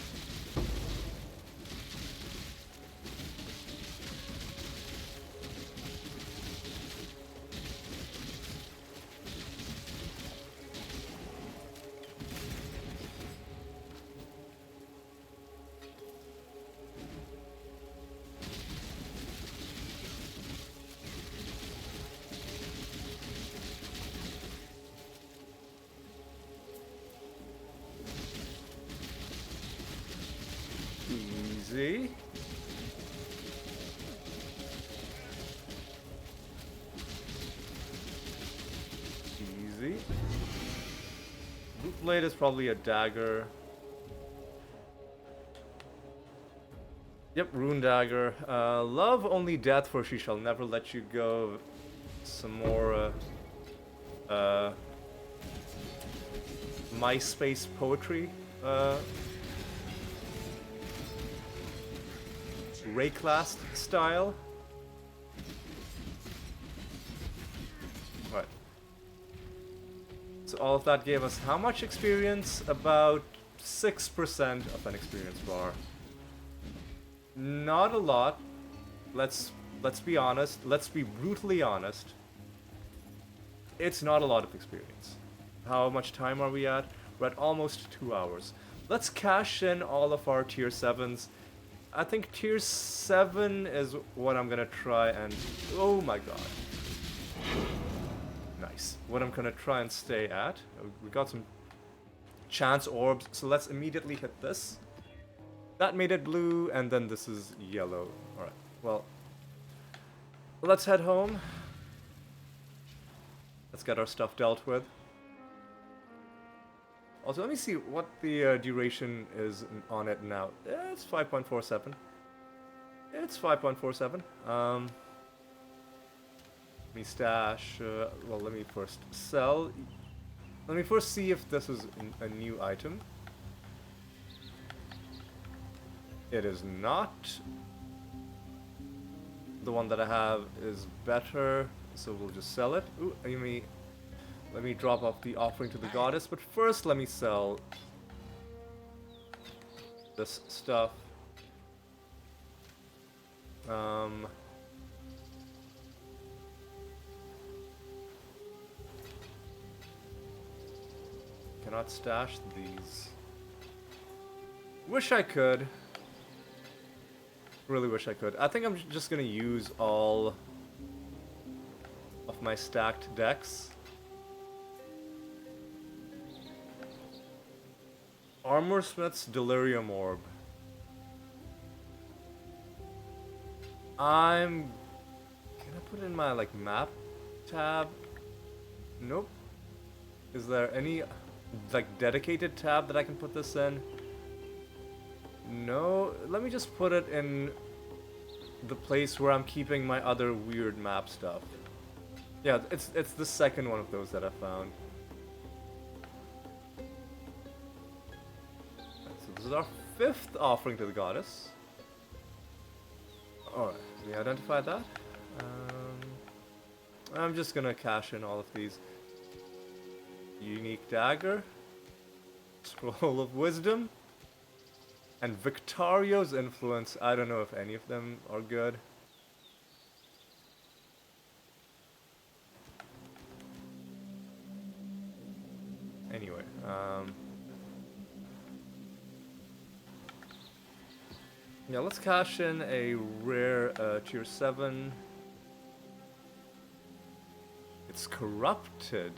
Easy. Easy. Boot blade is probably a dagger. Yep, rune dagger. Love only death, for she shall never let you go. Some more MySpace poetry. Rayclast style. Right. So all of that gave us how much experience? About 6% of an experience bar. Not a lot. Let's be honest. Let's be brutally honest. It's not a lot of experience. How much time are we at? We're at almost 2 hours. Let's cash in all of our tier 7s. I think tier 7 is what I'm gonna try and... Oh my god. Nice. What I'm gonna try and stay at. We got some chance orbs, so let's immediately hit this. That made it blue, and then this is yellow. Alright, well, let's head home. Let's get our stuff dealt with. Also, let me see what the duration is on it now. It's 5.47. It's 5.47. Let me stash. Well, let me first sell. Let me first see if this is a new item. It is not. The one that I have is better, so we'll just sell it. Ooh, let me drop off the offering to the goddess, but first let me sell this stuff. Cannot stash these. Wish I could. Really wish I could. I think I'm just gonna use all of my stacked decks. Armorsmith's Delirium Orb. Can I put it in my like map tab? Nope. Is there any like dedicated tab that I can put this in? No, let me just put it in the place where I'm keeping my other weird map stuff. Yeah, it's the second one of those that I found. So this is our 5th offering to the goddess. Alright, we identified that. I'm just gonna cash in all of these. Unique dagger. Scroll of wisdom. And Victario's influence, I don't know if any of them are good. Anyway, yeah, let's cash in a rare tier 7. It's corrupted.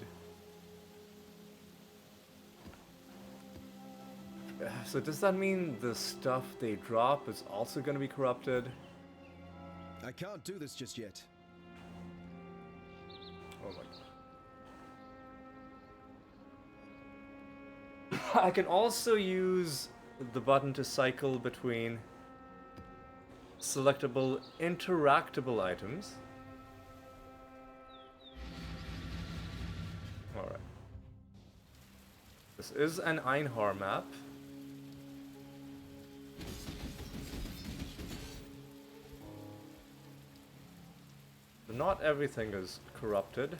So does that mean the stuff they drop is also going to be corrupted? I can't do this just yet. Oh my god. I can also use the button to cycle between selectable interactable items. Alright. This is an Einhar map. Not everything is corrupted.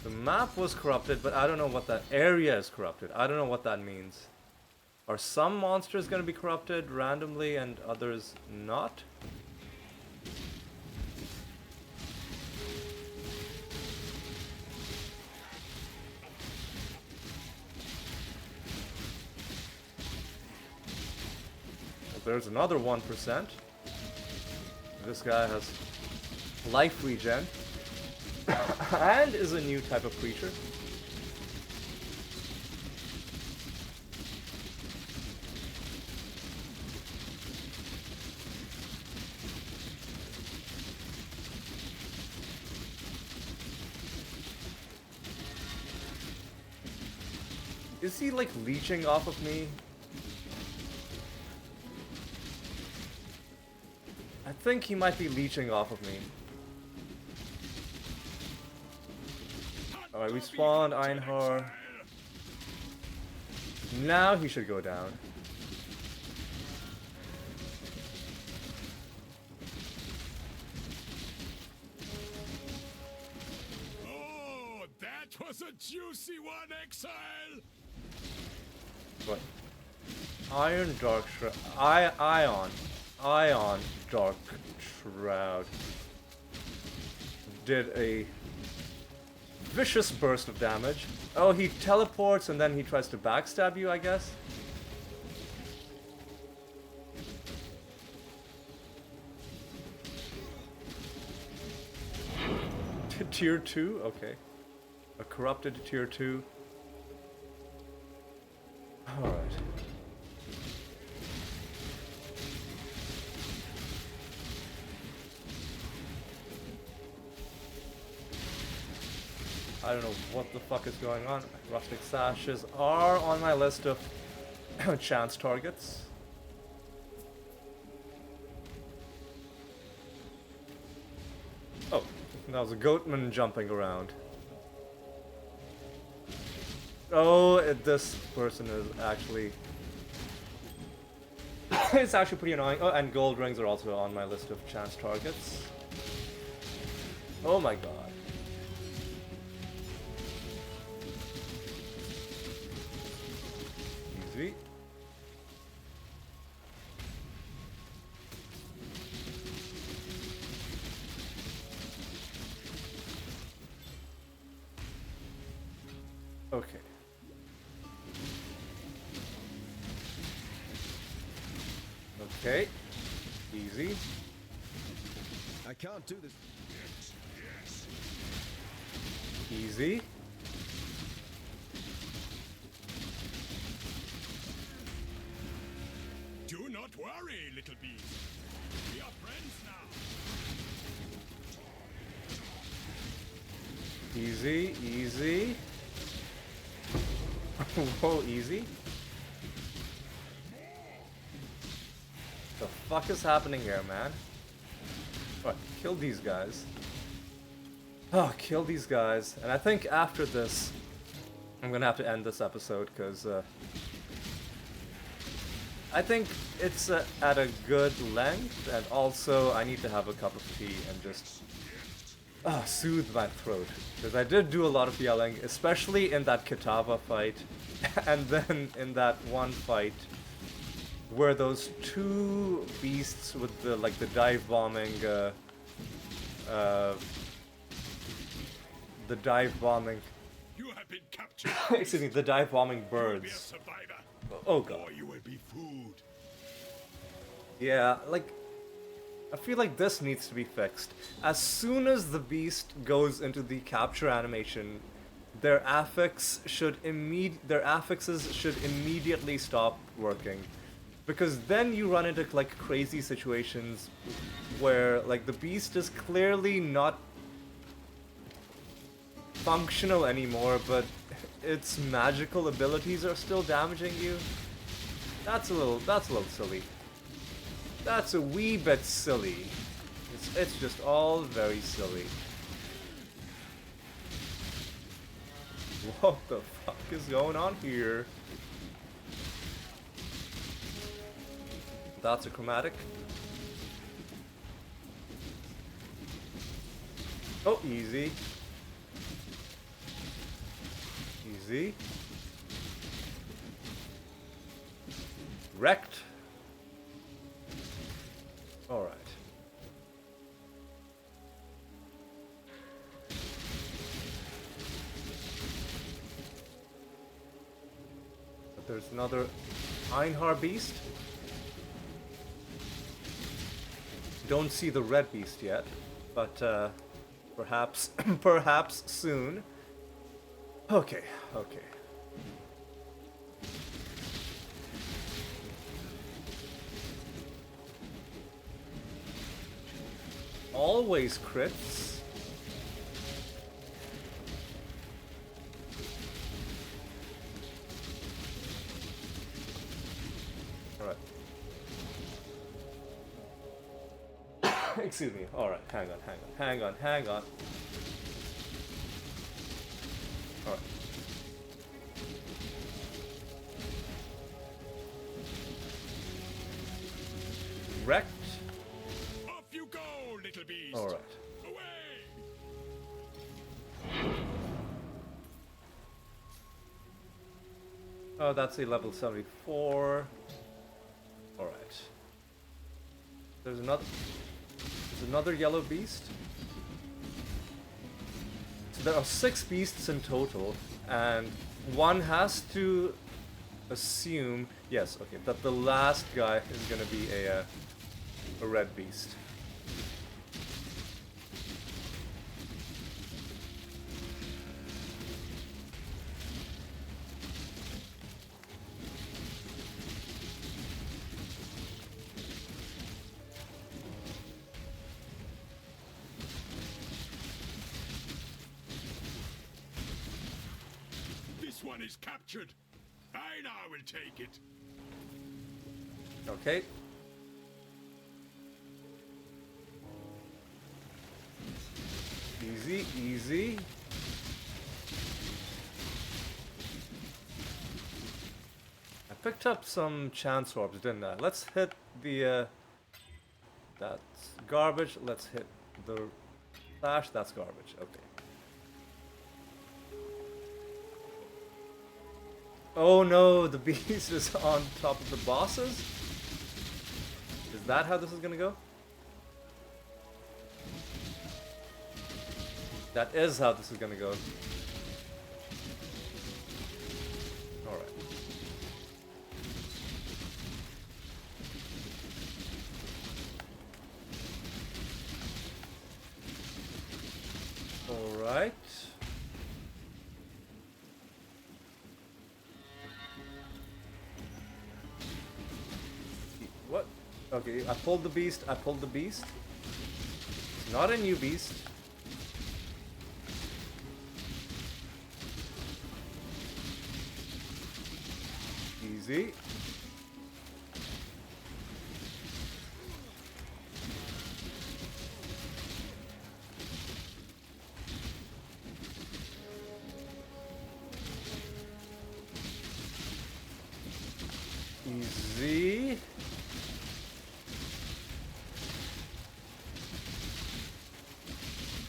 The map was corrupted, but I don't know what that area is corrupted. I don't know what that means. Are some monsters going to be corrupted randomly and others not? There's another 1%. This guy has life regen and is a new type of creature. Is he like leeching off of me? I think he might be leeching off of me. Alright, we spawned Einhar. Now he should go down. Oh, that was a juicy one, Exile! What? Iron Dark Shroud. Ion Dark Shroud. Did a vicious burst of damage. Oh, he teleports and then he tries to backstab you, I guess. Tier 2? Okay. A corrupted tier 2. Alright. I don't know what the fuck is going on. Rustic Sashes are on my list of chance targets. Oh, that was a goatman jumping around. Oh, this person is actually... it's actually pretty annoying. Oh, and gold rings are also on my list of chance targets. Oh my god. Easy. Okay. Okay. Easy. I can't do this. Easy. Do not worry, little beast. We are friends now. Easy, easy. Whoa, easy. The fuck is happening here, man? What? Kill these guys. Oh, kill these guys. And I think after this, I'm gonna have to end this episode, because, I think it's at a good length, and also I need to have a cup of tea and just soothe my throat. Because I did do a lot of yelling, especially in that Kitava fight, and then in that one fight where those two beasts with the dive bombing, the dive bombing, You have been captured. excuse me, the dive bombing Be a birds. survivor, Oh god. or you will be food. Yeah, like, I feel like this needs to be fixed. As soon as the beast goes into the capture animation, their affixes should immediately stop working. Because then you run into like crazy situations where like the beast is clearly not functional anymore, but its magical abilities are still damaging you. That's a little silly. That's a wee bit silly. It's just all very silly. What the fuck is going on here? That's a chromatic. Oh, easy. Easy. Wrecked. Alright. But there's another Einhar beast. Don't see the red beast yet, but perhaps perhaps soon. Okay, okay. Always crits. Alright. Excuse me. Alright, hang on. Alright. Wrecked. Off you go, little beast! Alright. Away! Oh, that's a level 74. Alright. There's another yellow beast. So there are 6 beasts in total, and one has to assume, yes, okay, that the last guy is gonna be a red beast. This one is captured. I now will take it. Okay. Easy, easy. I picked up some chance orbs, didn't I? Let's hit the, that's garbage. Let's hit the flash. That's garbage. Okay. Oh no, the beast is on top of the bosses? Is that how this is gonna go? That is how this is gonna go. Alright. Alright. What? Okay, I pulled the beast. It's not a new beast. Easy. Easy.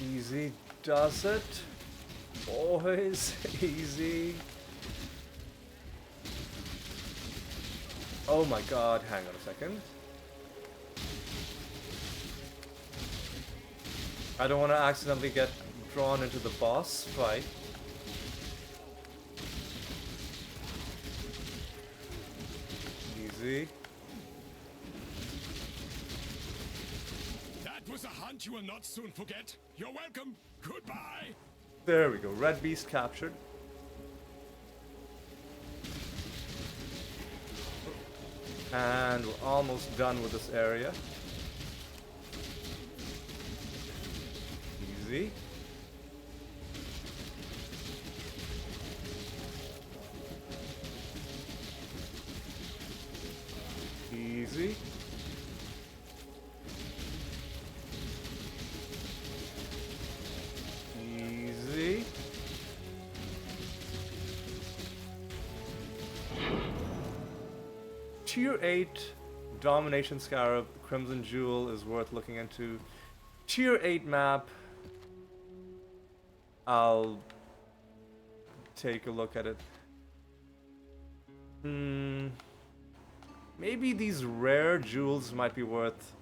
Easy does it. Always easy. Oh my god, hang on a second. I don't want to accidentally get drawn into the boss fight. Easy. That was a hunt you will not soon forget. You're welcome. Goodbye. There we go, red beast captured. And we're almost done with this area. Easy. Easy. Easy. Tier 8 Domination Scarab Crimson Jewel is worth looking into. Tier 8 map. I'll take a look at it. Maybe these rare jewels might be worth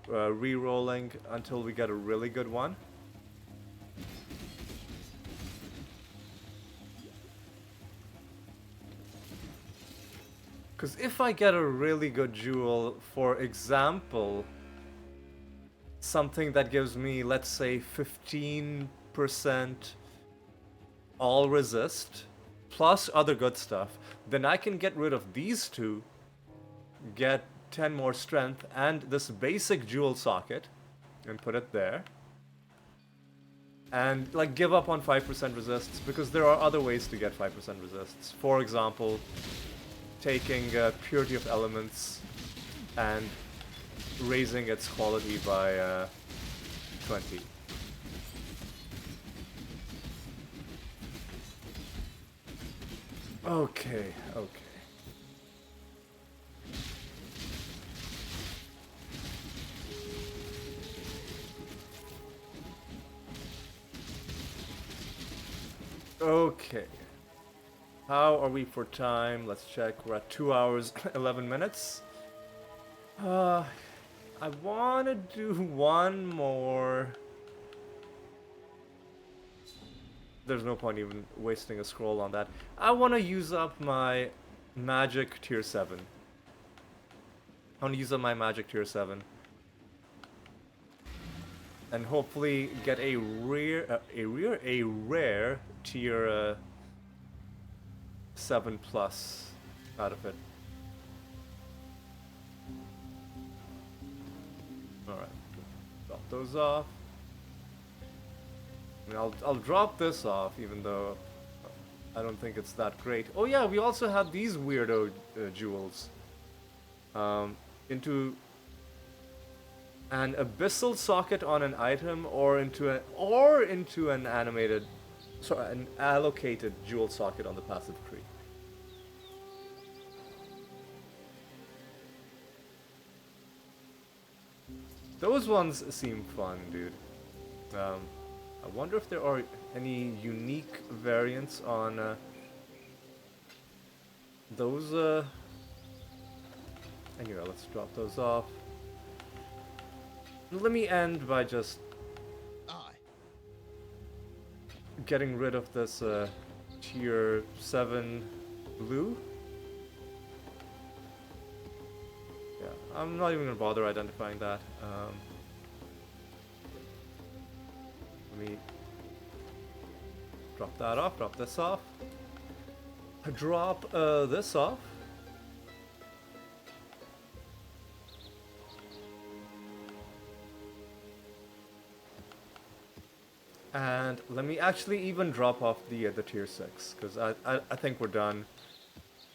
re-rolling until we get a really good one. Because if I get a really good jewel, for example, something that gives me, let's say, 15% all resist, plus other good stuff, then I can get rid of these two, get 10 more strength, and this basic jewel socket, and put it there. And, like, give up on 5% resists, because there are other ways to get 5% resists. For example, taking purity of elements and raising its quality by 20. Okay, okay. Okay. How are we for time? Let's check. We're at 2 hours, 11 minutes. I want to do one more. There's no point even wasting a scroll on that. I want to use up my magic tier 7. I want to use up my magic tier 7. And hopefully get a rare tier 7 plus out of it. Alright. Drop those off. I mean, I'll drop this off, even though I don't think it's that great. Oh yeah, we also have these weirdo jewels. Into an abyssal socket on an item, or into an animated, sorry, an allocated jewel socket on the passive tree. Those ones seem fun, dude. I wonder if there are any unique variants on those. Anyway, let's drop those off. Let me end by just Aye. getting rid of this tier 7 blue. Yeah, I'm not even gonna bother identifying that. Let me drop that off, drop this off. Drop this off. And let me actually even drop off the tier 6, because I think we're done.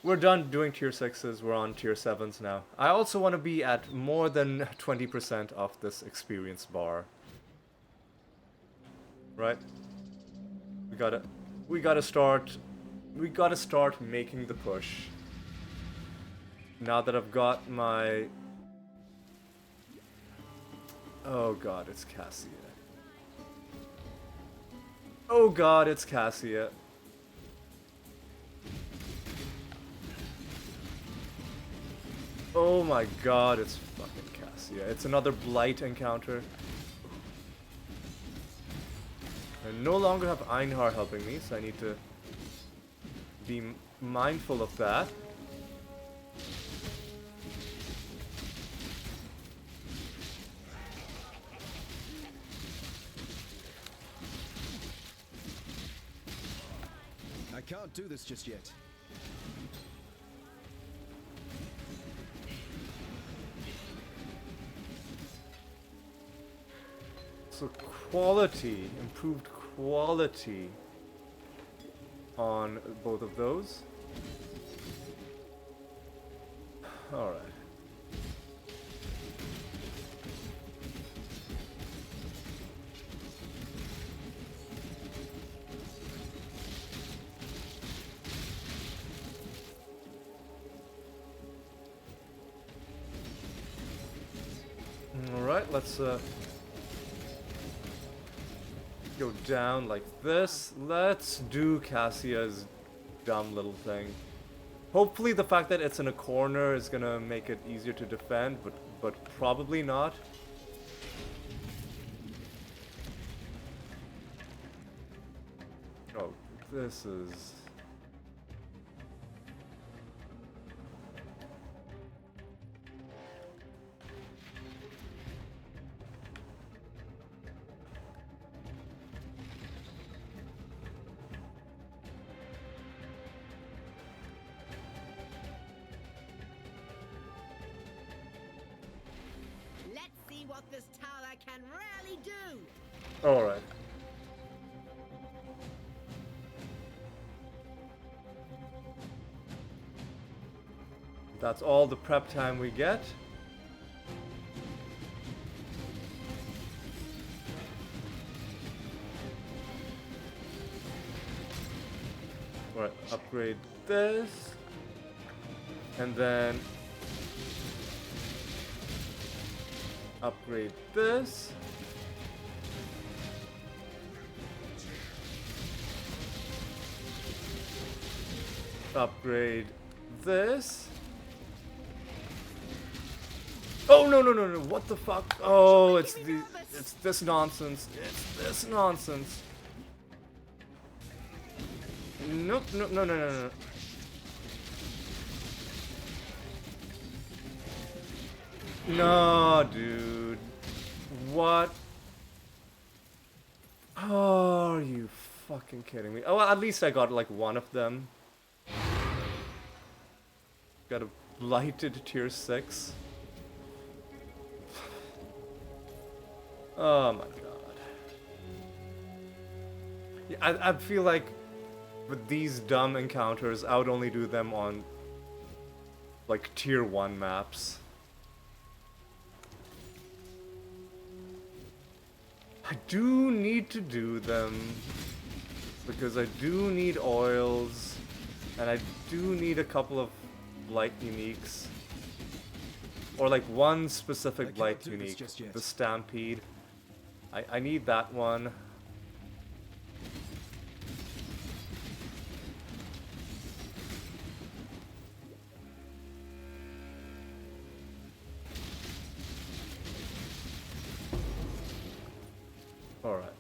We're done doing tier 6s, we're on tier 7s now. I also want to be at more than 20% of this experience bar. Right? We gotta start making the push. Now that I've got my... Oh god, it's Cassia. Oh god, it's Cassia. Oh my god, it's fucking Cassia. It's another Blight encounter. I no longer have Einhar helping me, so I need to be mindful of that. I can't do this just yet. So quality, improved quality on both of those. Alright. Alright, let's go down like this. Let's do Cassia's dumb little thing. Hopefully the fact that it's in a corner is gonna make it easier to defend, but probably not. Oh, this is... Let's see what this tower can really do. Alright. That's all the prep time we get. Alright, upgrade this. And then upgrade this. Upgrade this. Oh no no no no! What the fuck? Oh, it's this nonsense. It's this nonsense. Nope, nope, no, no, no, no. No, dude. What? Oh, are you fucking kidding me? Oh, well, at least I got like one of them. Got a blighted tier 6. Oh my god. Yeah, I feel like with these dumb encounters, I would only do them on like tier 1 maps. I do need to do them because I do need oils and I do need a couple of blight uniques. Or like one specific blight unique, the Stampede. I need that one. Alright.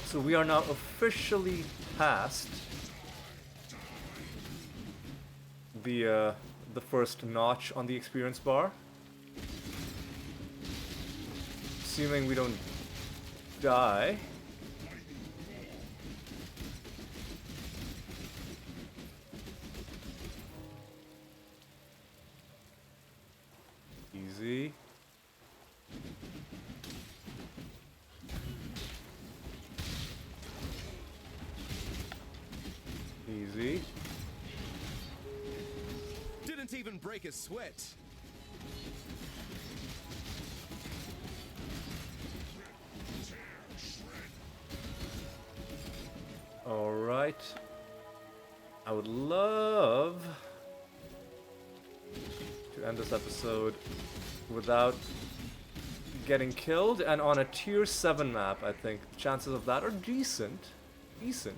So we are now officially past the first notch on the experience bar. Assuming we don't die. Easy. Easy. Didn't even break a sweat. Alright. I would love to end this episode without getting killed, and on a tier 7 map, I think chances of that are decent. Decent.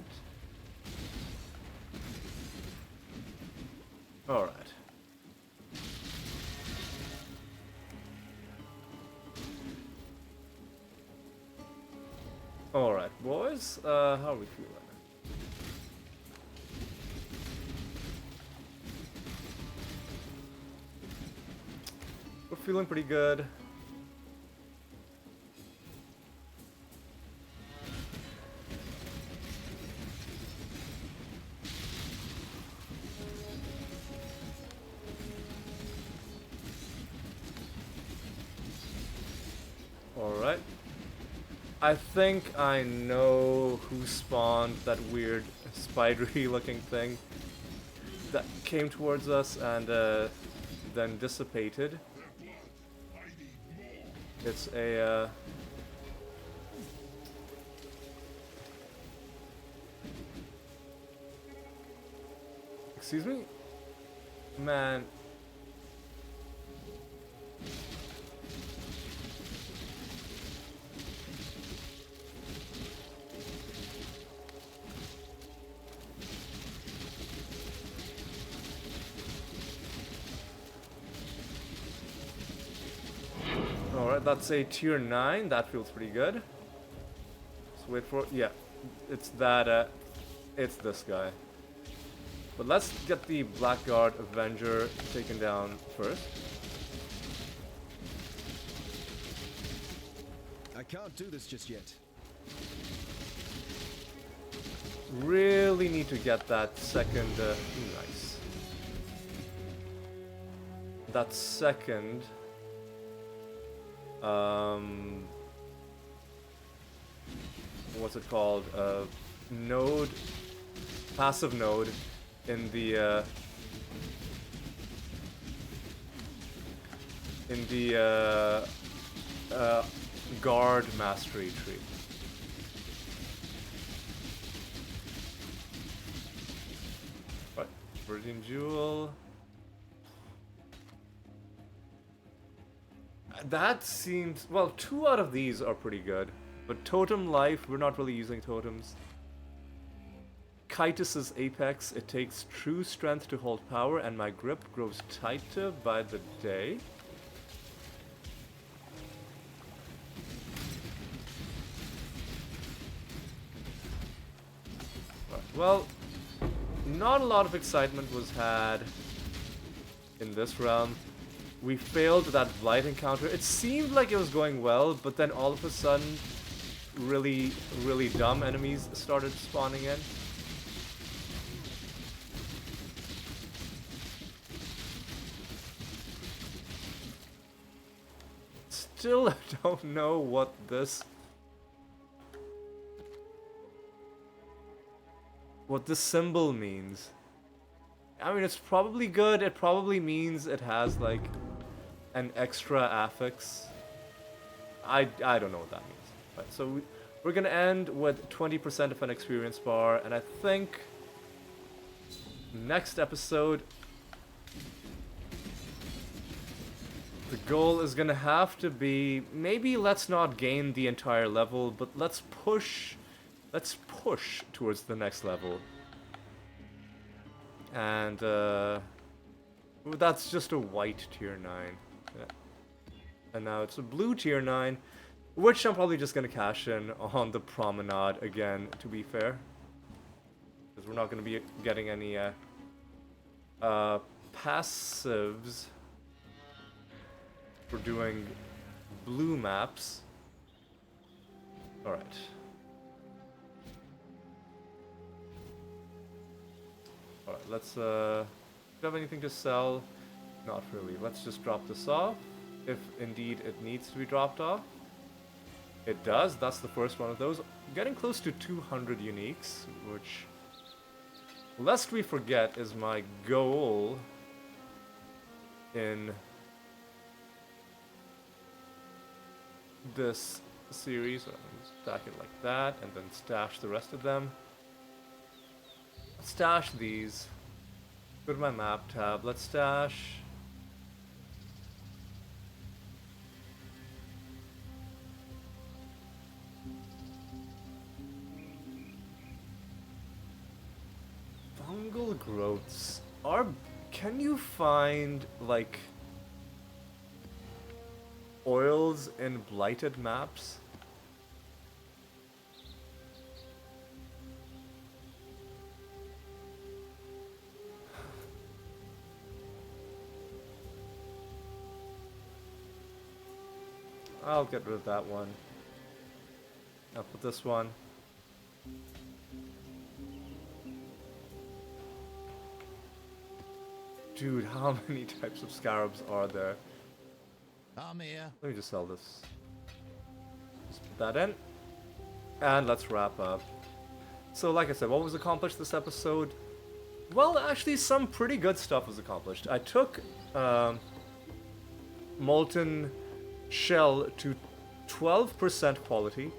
Alright. Alright, boys. How are we feeling? We're feeling pretty good. Alright. I think I know who spawned that weird spidery looking thing that came towards us and then dissipated. It's a excuse me? Man. Alright, that's a tier 9. That feels pretty good. Let's wait for it. Yeah, it's that, it's this guy. But let's get the Blackguard Avenger taken down first. I can't do this just yet. Really need to get that second, nice. That second, what's it called? Node, passive node in the guard mastery tree. Right, Viridian Jewel. That seems, well, 2 out of these are pretty good. But Totem Life, we're not really using totems. Chitus's Apex, it takes true strength to hold power, and my grip grows tighter by the day. Right, well, not a lot of excitement was had in this realm. We failed that Blight encounter. It seemed like it was going well, but then all of a sudden, really, really dumb enemies started spawning in. Still don't know what this symbol means. I mean, it's probably good. It probably means it has like an extra affix. I don't know what that means. Right, so we're gonna end with 20% of an experience bar, and I think next episode the goal is gonna have to be, maybe let's not gain the entire level, but let's push towards the next level. And that's just a white tier 9. Yeah. And now it's a blue tier 9, which I'm probably just gonna cash in on the promenade again, to be fair. Because we're not gonna be getting any passives for doing blue maps. Alright. Alright, let's, do you have anything to sell? Not really. Let's just drop this off, if indeed it needs to be dropped off. It does, that's the first one of those. Getting close to 200 uniques, which, lest we forget, is my goal in this series. So I'm gonna stack it like that, and then stash the rest of them. Stash these. Go to my map tab. Let's stash. Fungal growths. Can you find like oils in blighted maps? I'll get rid of that one. I'll put this one. Dude, how many types of scarabs are there? I'm here. Let me just sell this. Just put that in. And let's wrap up. So like I said, what was accomplished this episode? Well, actually some pretty good stuff was accomplished. I took Molten Shell to 12% quality,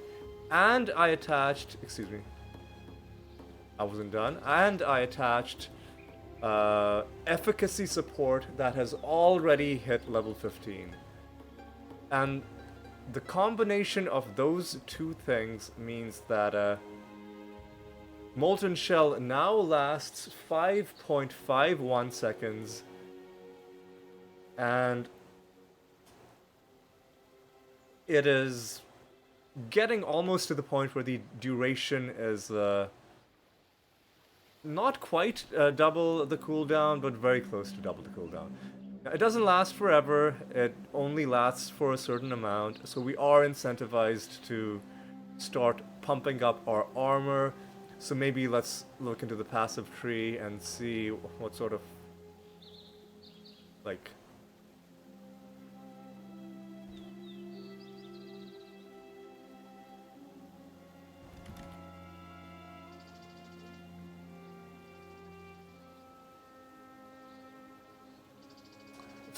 and I attached, excuse me, I wasn't done, and I attached efficacy support that has already hit level 15. And the combination of those two things means that Molten Shell now lasts 5.51 seconds, and it is getting almost to the point where the duration is not quite double the cooldown, but very close to double the cooldown. Now, it doesn't last forever, it only lasts for a certain amount, so we are incentivized to start pumping up our armor. So maybe let's look into the passive tree and see what sort of, like,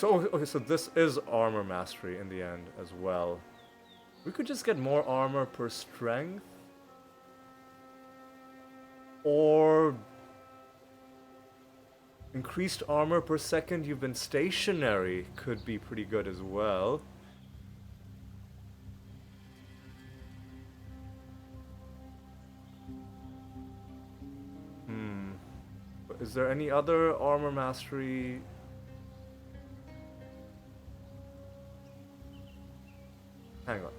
So, okay, so this is armor mastery in the end as well. We could just get more armor per strength. Or increased armor per second you've been stationary could be pretty good as well. Is there any other armor mastery? Hang on.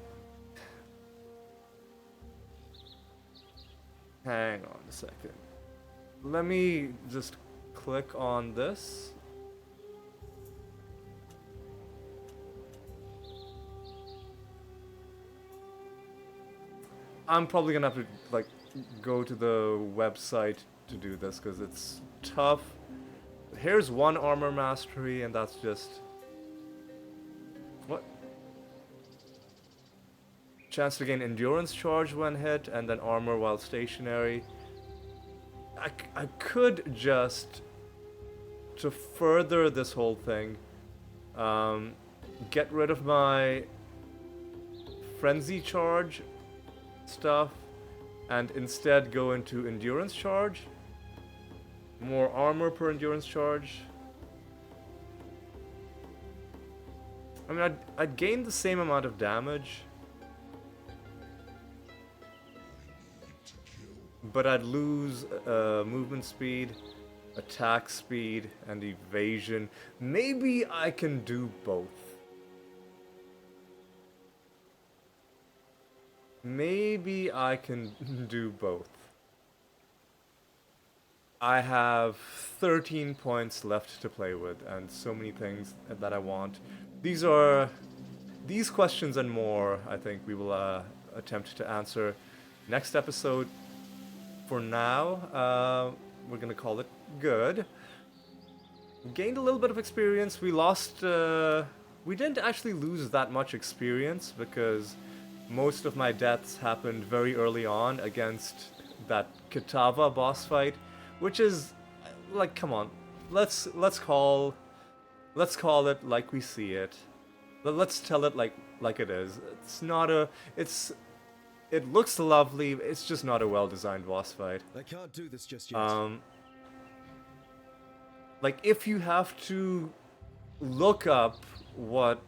Hang on a second. Let me just click on this. I'm probably gonna have to like go to the website to do this because it's tough. Here's one armor mastery and that's just what? Chance to gain endurance charge when hit and then armor while stationary. I could just, to further this whole thing, get rid of my frenzy charge stuff and instead go into endurance charge. More armor per endurance charge. I mean, I'd gain the same amount of damage, but I'd lose movement speed, attack speed, and evasion. Maybe I can do both. Maybe I can do both. I have 13 points left to play with, and so many things that I want. These questions and more, I think we will attempt to answer next episode. For now, we're gonna call it good. Gained a little bit of experience. We lost, we didn't actually lose that much experience because most of my deaths happened very early on against that Kitava boss fight, which is, like, come on, let's call it like we see it. Let's tell it like it is. It's not a, it looks lovely, it's just not a well-designed boss fight. I can't do this just yet. Like, if you have to look up what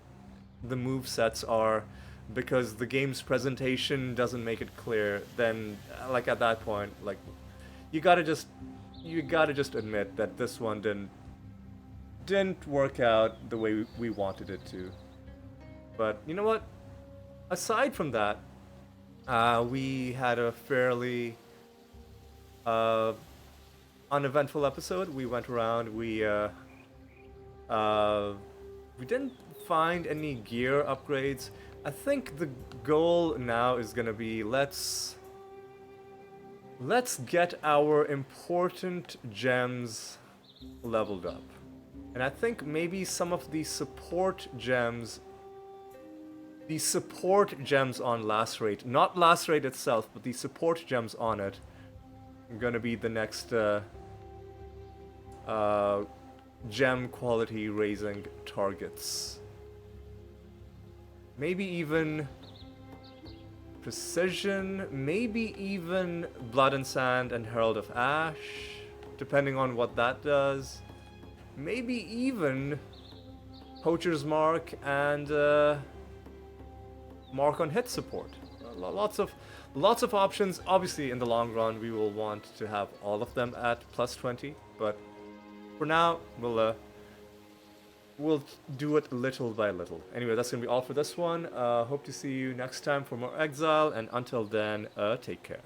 the movesets are because the game's presentation doesn't make it clear, then, like, at that point, like, you gotta just admit that this one didn't work out the way we wanted it to. But, you know what? Aside from that, we had a fairly uneventful episode. We went around, we didn't find any gear upgrades. I think the goal now is gonna be let's get our important gems leveled up. And I think maybe some of the support gems on Lacerate, not Lacerate itself, but the support gems on it, are gonna be the next gem quality raising targets. Maybe even Precision, maybe even Blood and Sand and Herald of Ash, depending on what that does. Maybe even Poacher's Mark and Mark on Hit support. Lots of options. Obviously, in the long run, we will want to have all of them at plus 20, but for now, we'll do it little by little. Anyway, that's gonna be all for this one. Hope to see you next time for more Exile, and until then, take care.